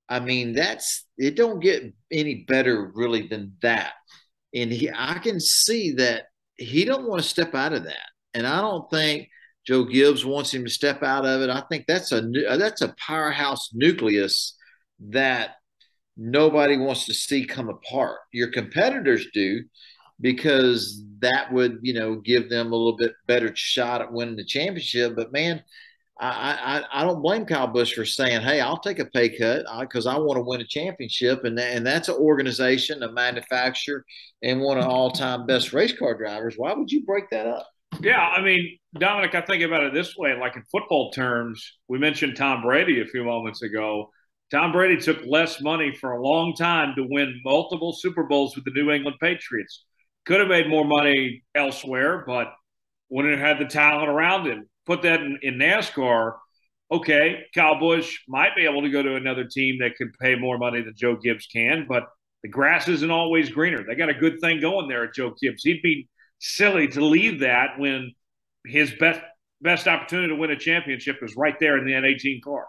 I mean, it don't get any better really than that. And I can see that he don't want to step out of that. And I don't think Joe Gibbs wants him to step out of it. I think that's a powerhouse nucleus that nobody wants to see come apart. Your competitors do, because that would, give them a little bit better shot at winning the championship. But man, I don't blame Kyle Busch for saying, hey, I'll take a pay cut because I want to win a championship. And that's an organization, a manufacturer, and one of all-time best race car drivers. Why would you break that up? Yeah, I mean, Dominic, I think about it this way. Like in football terms, we mentioned Tom Brady a few moments ago. Tom Brady took less money for a long time to win multiple Super Bowls with the New England Patriots. Could have made more money elsewhere, but wouldn't have had the talent around him. Put that in NASCAR, okay, Kyle Busch might be able to go to another team that could pay more money than Joe Gibbs can, but the grass isn't always greener. They got a good thing going there at Joe Gibbs. He'd be silly to leave that when his best opportunity to win a championship is right there in the N18 car.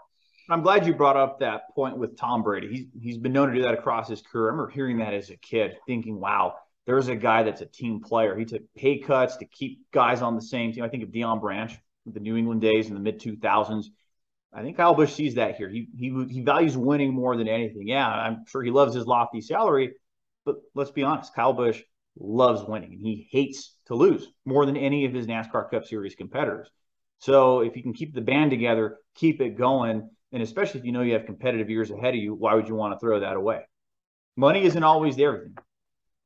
I'm glad you brought up that point with Tom Brady. He's been known to do that across his career. I remember hearing that as a kid, thinking, wow, there's a guy that's a team player. He took pay cuts to keep guys on the same team. I think of Deion Branch with the New England days in the mid-2000s. I think Kyle Busch sees that here. He values winning more than anything. Yeah, I'm sure he loves his lofty salary, but let's be honest, Kyle Busch loves winning, and he hates to lose more than any of his NASCAR Cup Series competitors. So if you can keep the band together, keep it going, and especially if you know you have competitive years ahead of you, why would you want to throw that away? Money isn't always everything.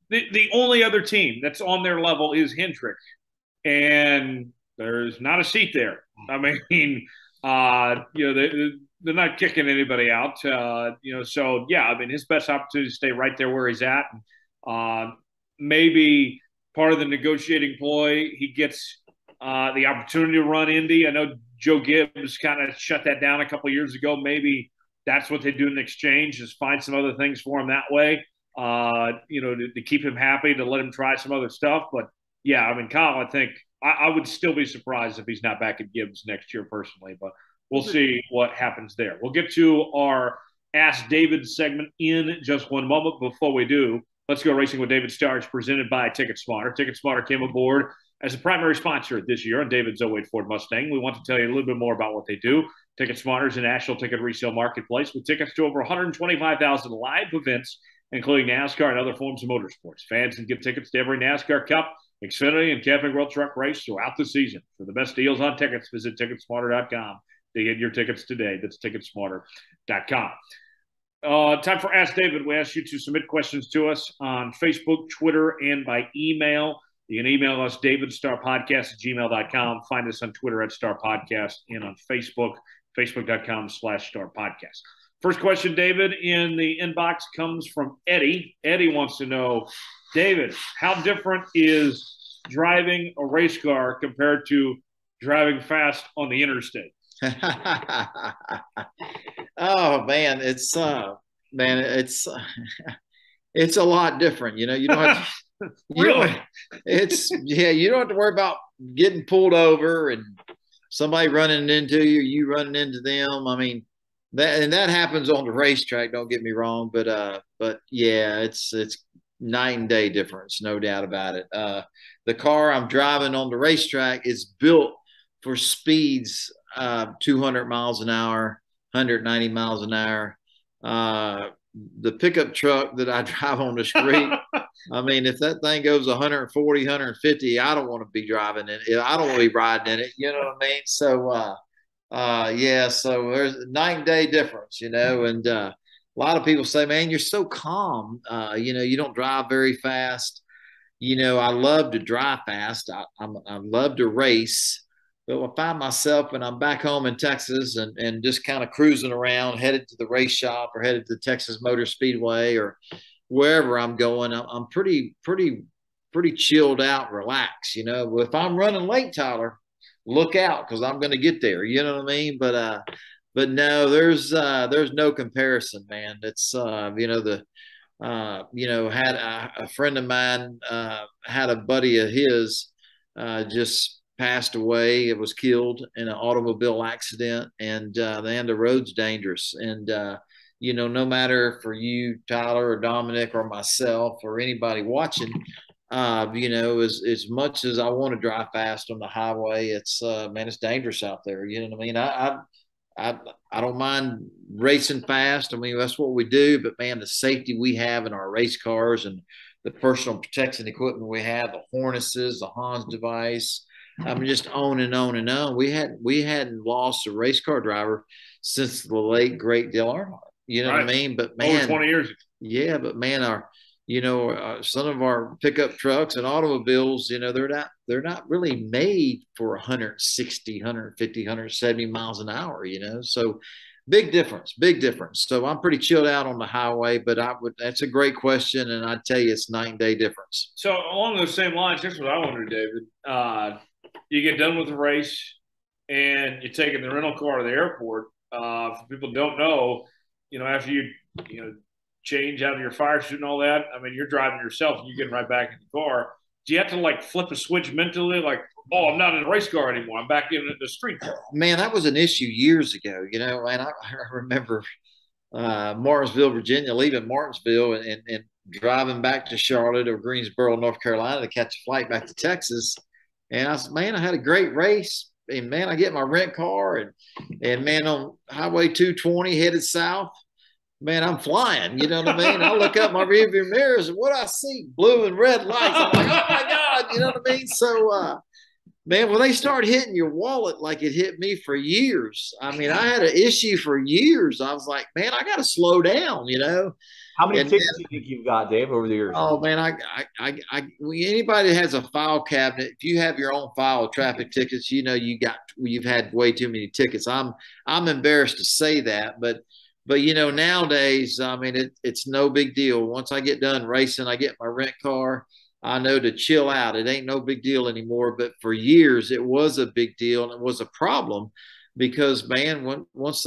The only other team that's on their level is Hendrick, and there's not a seat there. I mean, they're not kicking anybody out. So yeah, I mean, his best opportunity to stay right there where he's at. Maybe part of the negotiating ploy, he gets the opportunity to run Indy. I know Joe Gibbs kind of shut that down a couple of years ago. Maybe that's what they do in exchange, is find some other things for him that way. To keep him happy, to let him try some other stuff. But yeah, I mean, Kyle, I think I would still be surprised if he's not back at Gibbs next year personally, but we'll see what happens there. We'll get to our Ask David segment in just one moment. Before we do, let's go racing with David Starr is presented by TicketSmarter. TicketSmarter came aboard as a primary sponsor this year on David's 08 Ford Mustang. We want to tell you a little bit more about what they do. TicketSmarter is a national ticket resale marketplace with tickets to over 125,000 live events, including NASCAR and other forms of motorsports. Fans can get tickets to every NASCAR Cup, Xfinity, and Camping World Truck race throughout the season. For the best deals on tickets, visit TicketSmarter.com to get your tickets today. That's TicketSmarter.com. Time for Ask David. We ask you to submit questions to us on Facebook, Twitter, and by email. You can email us, davidstarpodcast@gmail.com. Find us on Twitter @StarPodcast and on Facebook, facebook.com/StarPodcast. First question, David, in the inbox comes from Eddie. Eddie wants to know, David, how different is driving a race car compared to driving fast on the interstate? Oh man, it's it's a lot different. You don't have to, Really? you don't have to worry about getting pulled over and somebody running into you, you running into them. I mean, that happens on the racetrack, don't get me wrong, but yeah, it's night and day difference, no doubt about it. The car I'm driving on the racetrack is built for speeds 200 miles an hour, 190 miles an hour. The pickup truck that I drive on the street, I mean, if that thing goes 140, 150, I don't want to be driving in it. I don't want to be riding in it. You know what I mean? So, yeah, so there's a night and day difference, and a lot of people say, man, you're so calm. You don't drive very fast. I love to drive fast. I love to race. But I find myself when I'm back home in Texas and just kind of cruising around, headed to the race shop or headed to the Texas Motor Speedway or wherever I'm going, I'm pretty chilled out, relaxed. If I'm running late, Tyler, look out because I'm going to get there. You know what I mean? But no, there's no comparison, man. It's had a friend of mine had a buddy of his just passed away. It was killed in an automobile accident, and the road's dangerous. And no matter for you, Tyler, or Dominic, or myself, or anybody watching, as much as I want to drive fast on the highway, it's dangerous out there. You know what I mean? I don't mind racing fast. I mean, that's what we do. But man, the safety we have in our race cars and the personal protection equipment we have, the harnesses, the Hans device. I mean, just on and on and on. We hadn't lost a race car driver since the late great Dale Earnhardt. You know what I mean? But man, over 20 years ago. Yeah, but man, some of our pickup trucks and automobiles, they're not really made for 160, 150, 170 miles an hour. So big difference. So I'm pretty chilled out on the highway, but that's a great question, and I'd tell you it's night and day difference. So along those same lines, here's what I wonder, David. You get done with the race and you're taking the rental car to the airport. For people who don't know, after you change out of your fire suit and all that, I mean, you're driving yourself and you're getting right back in the car. Do you have to flip a switch mentally? Oh, I'm not in a race car anymore. I'm back in the street car. Man, that was an issue years ago, and I remember Martinsville, Virginia, leaving Martinsville and driving back to Charlotte or Greensboro, North Carolina to catch a flight back to Texas. And I said, man, I had a great race. And man, I get my rent car and man, on Highway 220 headed south, man, I'm flying. You know what I mean? I look up my rearview mirrors and what I see, blue and red lights. I'm like, oh my God, you know what I mean? So, man, when they start hitting your wallet like it hit me for years, I mean, I had an issue for years. I was like, man, I got to slow down, How many tickets do you think you've got, Dave, over the years? Oh man, anybody that has a file cabinet, if you have your own file of traffic tickets, you've had way too many tickets. I'm embarrassed to say that, but nowadays, I mean, it's no big deal. Once I get done racing, I get my rent car. I know to chill out. It ain't no big deal anymore. But for years, it was a big deal, and it was a problem because man, once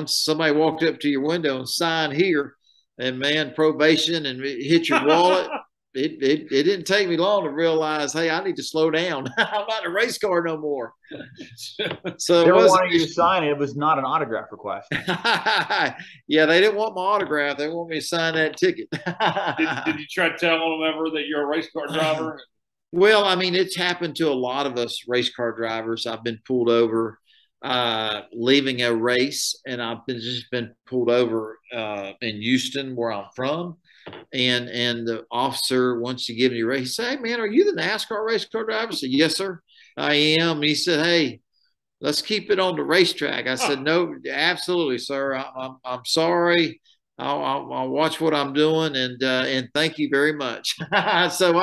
somebody walked up to your window and signed here. And man, probation and it hit your wallet. It didn't take me long to realize, hey, I need to slow down. I'm not in a race car no more. So they wanted you to sign it. It was not an autograph request. Yeah, they didn't want my autograph. They want me to sign that ticket. Did you try to tell them ever that you're a race car driver? Well, I mean, it's happened to a lot of us race car drivers. I've been pulled over leaving a race, and I've just been pulled over in Houston, where I'm from, and the officer, once you give me a race, he said, hey man, are you the NASCAR race car driver? I said, yes sir, I am. And he said, hey, let's keep it on the racetrack. I said, no, absolutely sir, I'm sorry, I'll watch what I'm doing, and thank you very much. So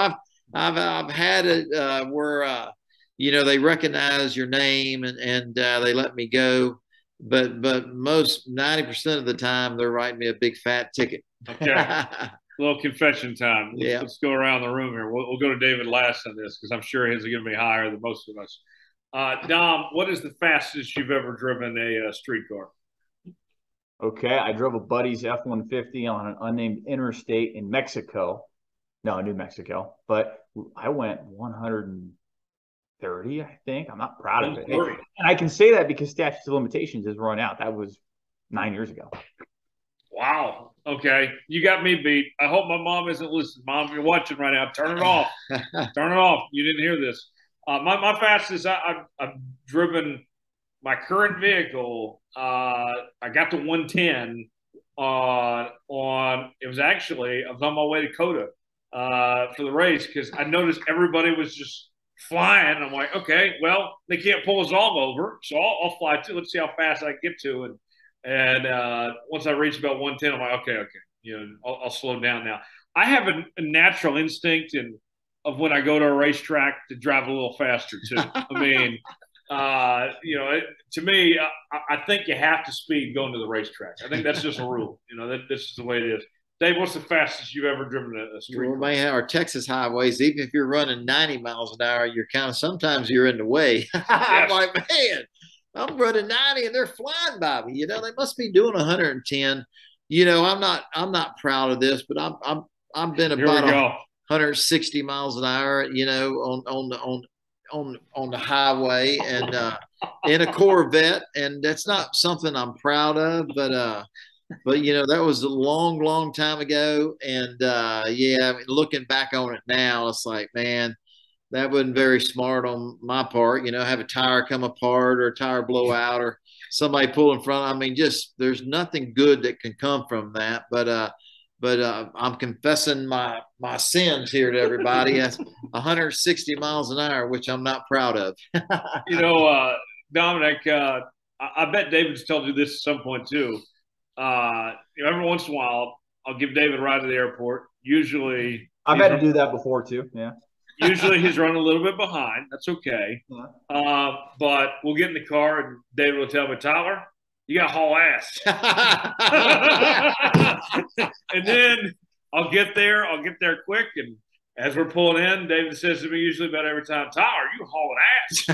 I've had it where they recognize your name and they let me go, but most 90% of the time they're writing me a big fat ticket. Okay. A little confession time. Let's go around the room here. We'll go to David last on this because I'm sure his is going to be higher than most of us. Dom, what is the fastest you've ever driven a street car? Okay, I drove a buddy's F-150 on an unnamed interstate in Mexico. No, New Mexico. But I went 130, I think. I'm not proud of it. And I can say that because statute of limitations has run out. That was 9 years ago. Wow. Okay. You got me beat. I hope my mom isn't listening. Mom, if you're watching right now, turn it off. Turn it off. You didn't hear this. My fastest, I've driven my current vehicle. I got to 110 it was actually, I was on my way to Coda for the race because I noticed everybody was just flying. I'm like, okay, well, they can't pull us all over, so I'll fly too. Let's see how fast I can get to. And once I reach about 110, I'm like, okay, I'll slow down now. I have a natural instinct of when I go to a racetrack to drive a little faster too. I mean, to me, I think you have to speed going to the racetrack. I think that's just a rule. This is the way it is. Dave, what's the fastest you've ever driven a street car? Man, our Texas highways, even if you're running 90 miles an hour, sometimes you're in the way. Yes. I'm like, man, I'm running 90 and they're flying by me. They must be doing 110. I'm not proud of this, but I've been about 160 miles an hour, on the highway and in a Corvette, and that's not something I'm proud of, but that was a long time ago, and looking back on it now, it's like, man, that wasn't very smart on my part. Have a tire come apart or a tire blow out or somebody pull in front. I mean, just there's nothing good that can come from that, but I'm confessing my sins here to everybody. That's 160 miles an hour, which I'm not proud of. Dominic, I bet David's told you this at some point too. Every once in a while, I'll give David a ride to the airport. Usually, I've had to do that before too. Yeah. Usually he's running a little bit behind. That's okay. Yeah. But we'll get in the car and David will tell me, Tyler, you got to haul ass. And then I'll get there quick. And as we're pulling in, David says to me usually about every time, Tyler, you hauling ass.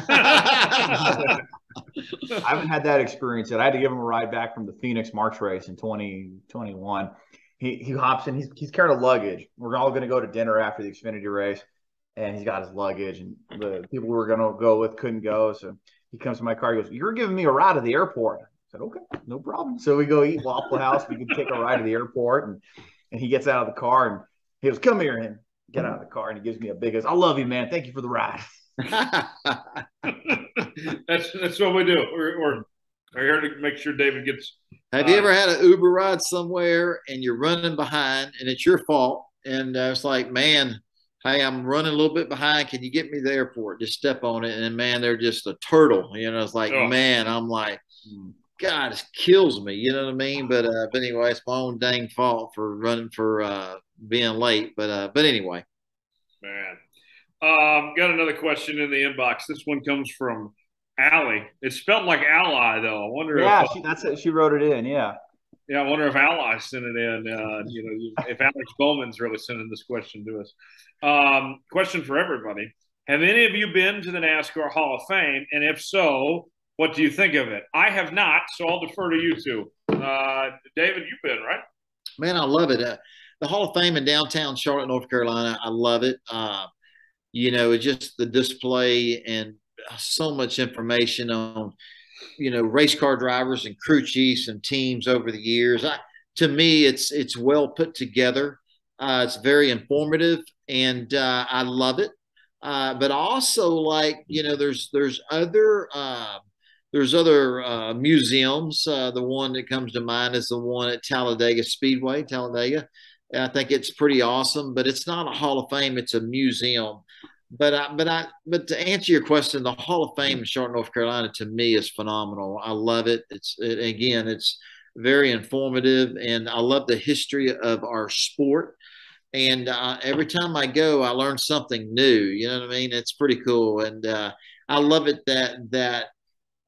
I haven't had that experience yet. I had to give him a ride back from the Phoenix March race in 2021. He hops in. He's carrying a luggage. We're all going to go to dinner after the Xfinity race. And he's got his luggage, and the people we were going to go with couldn't go. So he comes to my car. He goes, "You're giving me a ride to the airport." I said, "Okay, no problem." So we go eat Waffle House. We can take a ride to the airport, and he gets out of the car and he goes, "Come here," and get out of the car, and he gives me a big, "I love you, man. Thank you for the ride." That's what we do. We're here to make sure David gets. Have you ever had an Uber ride somewhere and you're running behind and it's your fault, and it's like, man, hey, I'm running a little bit behind. Can you get me to the airport? Just step on it. And man, they're just a turtle. It's like, man, I'm like, God, it kills me. You know what I mean? But anyway, it's my own dang fault for running for being late. But anyway. Man. Got another question in the inbox. This one comes from Allie. It's spelled like ally, though. I wonder if she wrote it in, yeah. Yeah, I wonder if Ally sent it in. If Alex Bowman's really sending this question to us. Question for everybody: have any of you been to the NASCAR Hall of Fame? And if so, what do you think of it? I have not, so I'll defer to you two. David, you've been, right? Man, I love it. The Hall of Fame in downtown Charlotte, North Carolina, I love it. It's just the display and so much information on race car drivers and crew chiefs and teams over the years. To me, it's well put together. It's very informative, and I love it. But I also like, there's other museums. The one that comes to mind is the one at Talladega Speedway, Talladega. I think it's pretty awesome, but it's not a Hall of Fame; it's a museum. But to answer your question, the Hall of Fame in Charlotte, North Carolina, to me is phenomenal. I love it. It's very informative, and I love the history of our sport. And every time I go, I learn something new. You know what I mean? It's pretty cool, and I love it that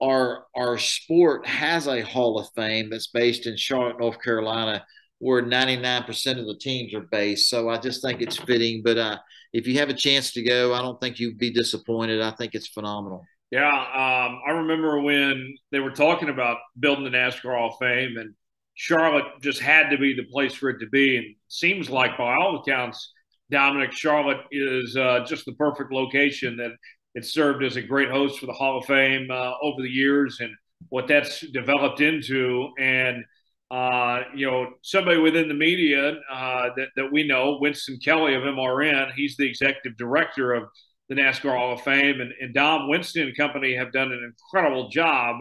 our sport has a Hall of Fame that's based in Charlotte, North Carolina, where 99% of the teams are based. So I just think it's fitting. But if you have a chance to go, I don't think you'd be disappointed. I think it's phenomenal. Yeah, I remember when they were talking about building the NASCAR Hall of Fame, and Charlotte just had to be the place for it to be. And it seems like, by all accounts, Dominic, Charlotte is just the perfect location. That it served as a great host for the Hall of Fame over the years, and what that's developed into. And somebody within the media that we know, Winston Kelly of MRN, he's the executive director of the NASCAR Hall of Fame, and Dom Winston and company have done an incredible job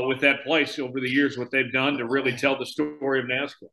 with that place over the years, what they've done to really tell the story of NASCAR.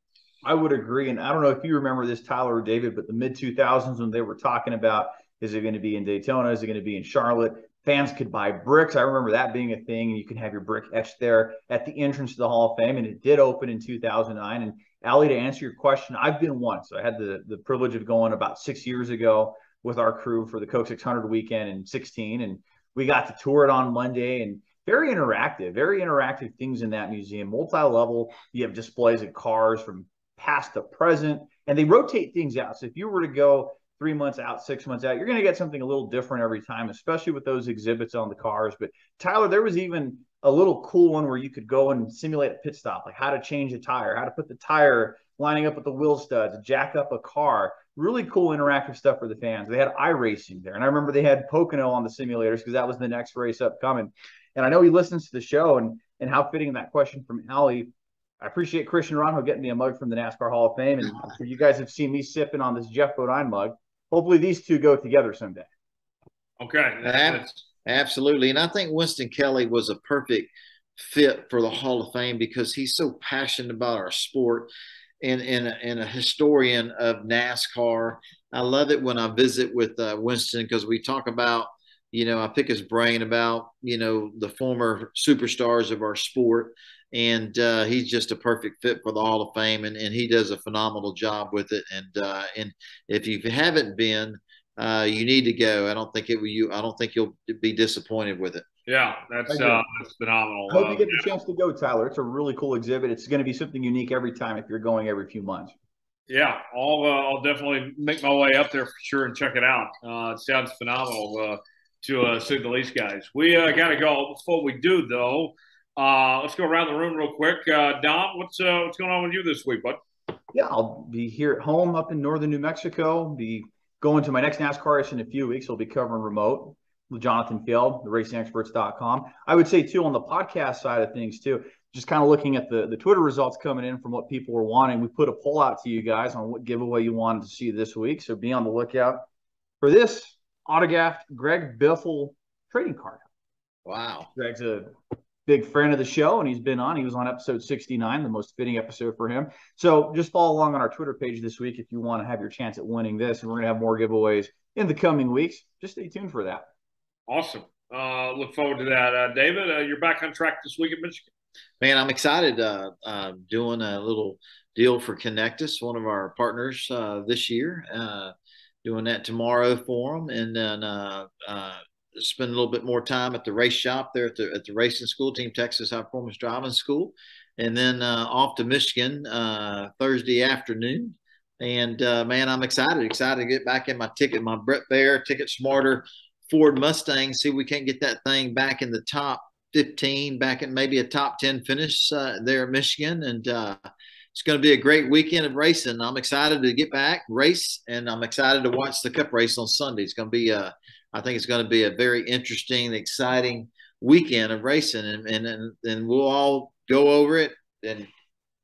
I would agree. And I don't know if you remember this, Tyler or David, but the mid-2000s when they were talking about, is it going to be in Daytona? Is it going to be in Charlotte? Fans could buy bricks. I remember that being a thing, and you can have your brick etched there at the entrance to the Hall of Fame, and it did open in 2009. And Allie, to answer your question, I've been once. I had the privilege of going about 6 years ago with our crew for the Coke 600 weekend in 16, and we got to tour it on Monday, and very interactive things in that museum, multi-level. You have displays of cars from past to present, and they rotate things out. So if you were to go 3 months out, 6 months out, you're going to get something a little different every time, especially with those exhibits on the cars. But Tyler, there was even a little cool one where you could go and simulate a pit stop, like how to change a tire, how to put the tire lining up with the wheel studs, jack up a car. Really cool interactive stuff for the fans. They had iRacing there. And I remember they had Pocono on the simulators because that was the next race upcoming. And I know he listens to the show, and how fitting that question from Allie. I appreciate Christian Ronho getting me a mug from the NASCAR Hall of Fame. And I'm sure you guys have seen me sipping on this Jeff Bodine mug. Hopefully these two go together someday. Okay. Absolutely. And I think Winston Kelly was a perfect fit for the Hall of Fame because he's so passionate about our sport and a historian of NASCAR. I love it when I visit with Winston because we talk about, I pick his brain about, the former superstars of our sport. And he's just a perfect fit for the Hall of Fame, and he does a phenomenal job with it. And if you haven't been, you need to go. I don't think you'll be disappointed with it. Yeah, that's phenomenal. I hope you get the chance to go, Tyler. It's a really cool exhibit. It's going to be something unique every time if you're going every few months. Yeah, I'll definitely make my way up there for sure and check it out. It sounds phenomenal, to say the least, guys. We got to go. Before we do, though, let's go around the room real quick. Dom, what's going on with you this week, bud? Yeah, I'll be here at home up in northern New Mexico. Be going to my next NASCAR race in a few weeks. I'll be covering remote with Jonathan Field, theracingexperts.com. I would say, too, on the podcast side of things, too, just kind of looking at the Twitter results coming in from what people were wanting. We put a poll out to you guys on what giveaway you wanted to see this week. So be on the lookout for this autographed Greg Biffle trading card. Wow. Greg's a big friend of the show, and he was on episode 69, the most fitting episode for him. So just follow along on our Twitter page this week if you want to have your chance at winning this, and we're going to have more giveaways in the coming weeks. Just stay tuned for that. Awesome. Look forward to that. David, you're back on track this week at Michigan. Man, I'm excited. Doing a little deal for Connectus, one of our partners this year. Doing that tomorrow for them, and then spend a little bit more time at the race shop there at the racing school, Team Texas High Performance Driving School, and then off to Michigan Thursday afternoon. And man, I'm excited to get back in my Brett Baer TicketSmarter Ford Mustang. See if we can't get that thing back in the top 15, back in maybe a top 10 finish there at Michigan. And it's going to be a great weekend of racing. I'm excited to get back, race, and I'm excited to watch the Cup race on Sunday. It's going to be I think it's going to be a very interesting, exciting weekend of racing, and we'll all go over it and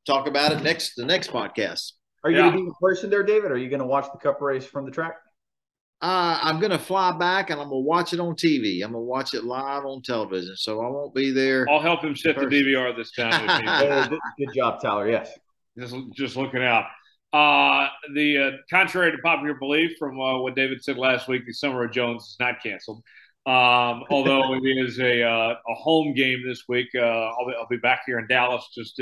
talk about it the next podcast. Are you going to be in person there, David? Or are you going to watch the Cup race from the track? I'm going to fly back, and I'm going to watch it on TV. I'm going to watch it live on television, so I won't be there. I'll help him set the DVR this time. Good job, Tyler. Yes. Just looking out. Contrary to popular belief from what David said last week, the Summer of Jones is not canceled. Although it is a home game this week. I'll be back here in Dallas just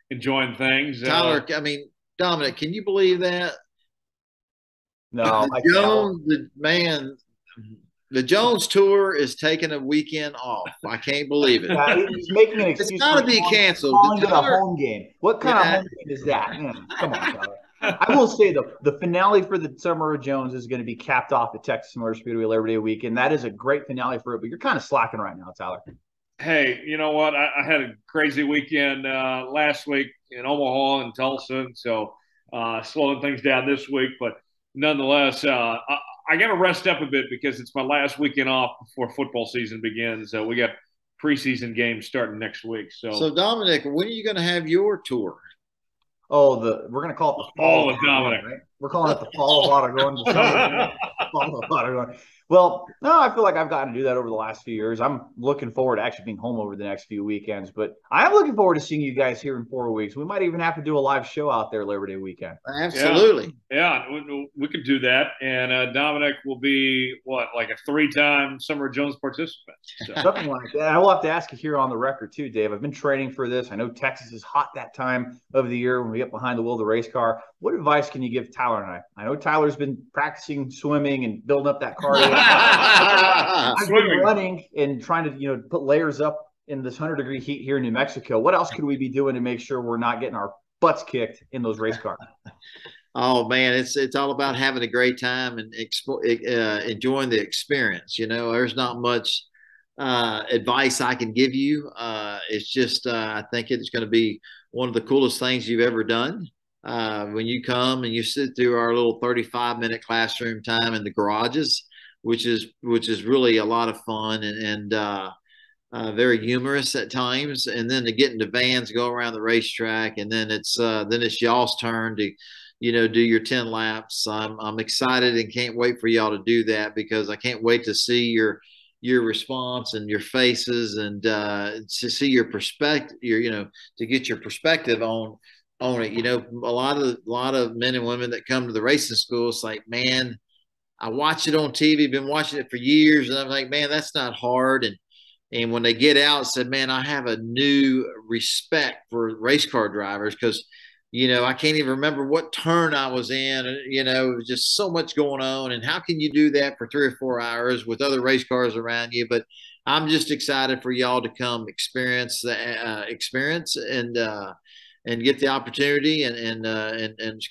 enjoying things. Tyler, I mean, Dominic, can you believe that? No, the Jones Tour is taking a weekend off. I can't believe it. He's making an excuse. It's got to be canceled. Calling it a home game. What kind of home game is that? Come on, Tyler. I will say, the finale for the Summer of Jones is going to be capped off at Texas Motor Speedway Labor Day weekend. That is a great finale for it, but you're kind of slacking right now, Tyler. Hey, you know what? I had a crazy weekend last week in Omaha and Tulsa, and so slowing things down this week. But nonetheless, I got to rest up a bit because it's my last weekend off before football season begins. So we got preseason games starting next week. So Dominic, when are you going to have your tour? Oh, we're going to call it the fall of Dominic. Right? We're calling it the fall of Aragon. Fall of Aragon. Well, no, I feel like I've gotten to do that over the last few years. I'm looking forward to actually being home over the next few weekends, but I am looking forward to seeing you guys here in 4 weeks. We might even have to do a live show out there Labor Day weekend. Absolutely. Yeah, we could do that. And Dominic will be, like a 3-time Summer of Jones participant. So. Something like that. I will have to ask you here on the record too, Dave. I've been training for this. I know Texas is hot that time of the year when we get behind the wheel of the race car. What advice can you give Tyler and I? I know Tyler's been practicing swimming and building up that car. I've been running and trying to, put layers up in this 100-degree heat here in New Mexico. What else could we be doing to make sure we're not getting our butts kicked in those race cars? Oh man, it's all about having a great time and enjoying the experience. There's not much advice I can give you. It's just I think it's going to be one of the coolest things you've ever done. When you come and you sit through our little 35-minute classroom time in the garages, which is really a lot of fun and very humorous at times, and then to get into vans, go around the racetrack, and then it's y'all's turn to do your 10 laps. I'm excited and can't wait for y'all to do that because I can't wait to see your response and your faces and to see your perspective, to get your perspective on it. A lot of men and women that come to the racing school, it's like, man, I watch it on TV, been watching it for years, and I'm like, man, that's not hard. And when they get out, said, man, I have a new respect for race car drivers because, I can't even remember what turn I was in. It was just so much going on. And how can you do that for 3 or 4 hours with other race cars around you? But I'm just excited for y'all to come experience the experience and get the opportunity and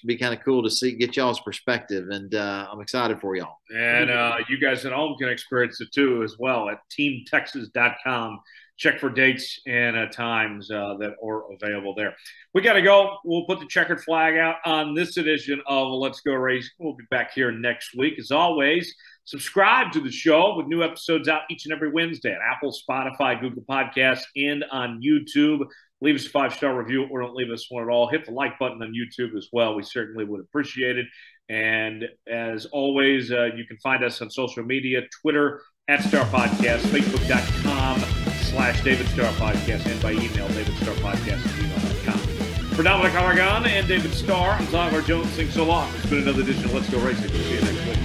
be kind of cool to get y'all's perspective. And I'm excited for y'all. And you guys at home can experience it too as well at teamtexas.com. Check for dates and times that are available there. We got to go. We'll put the checkered flag out on this edition of Let's Go Racing. We'll be back here next week. As always, subscribe to the show with new episodes out each and every Wednesday at Apple, Spotify, Google Podcasts, and on YouTube. Leave us a 5-star review or don't leave us one at all. Hit the like button on YouTube as well. We certainly would appreciate it. And as always, you can find us on social media, Twitter @StarPodcast, Facebook.com/David Starr Podcast, and by email, DavidStarPodcast@gmail.com. For Dominic Aragon and David Starr, I'm Tyler Jones saying so long. It's been another edition of Let's Go Racing. We'll see you next week.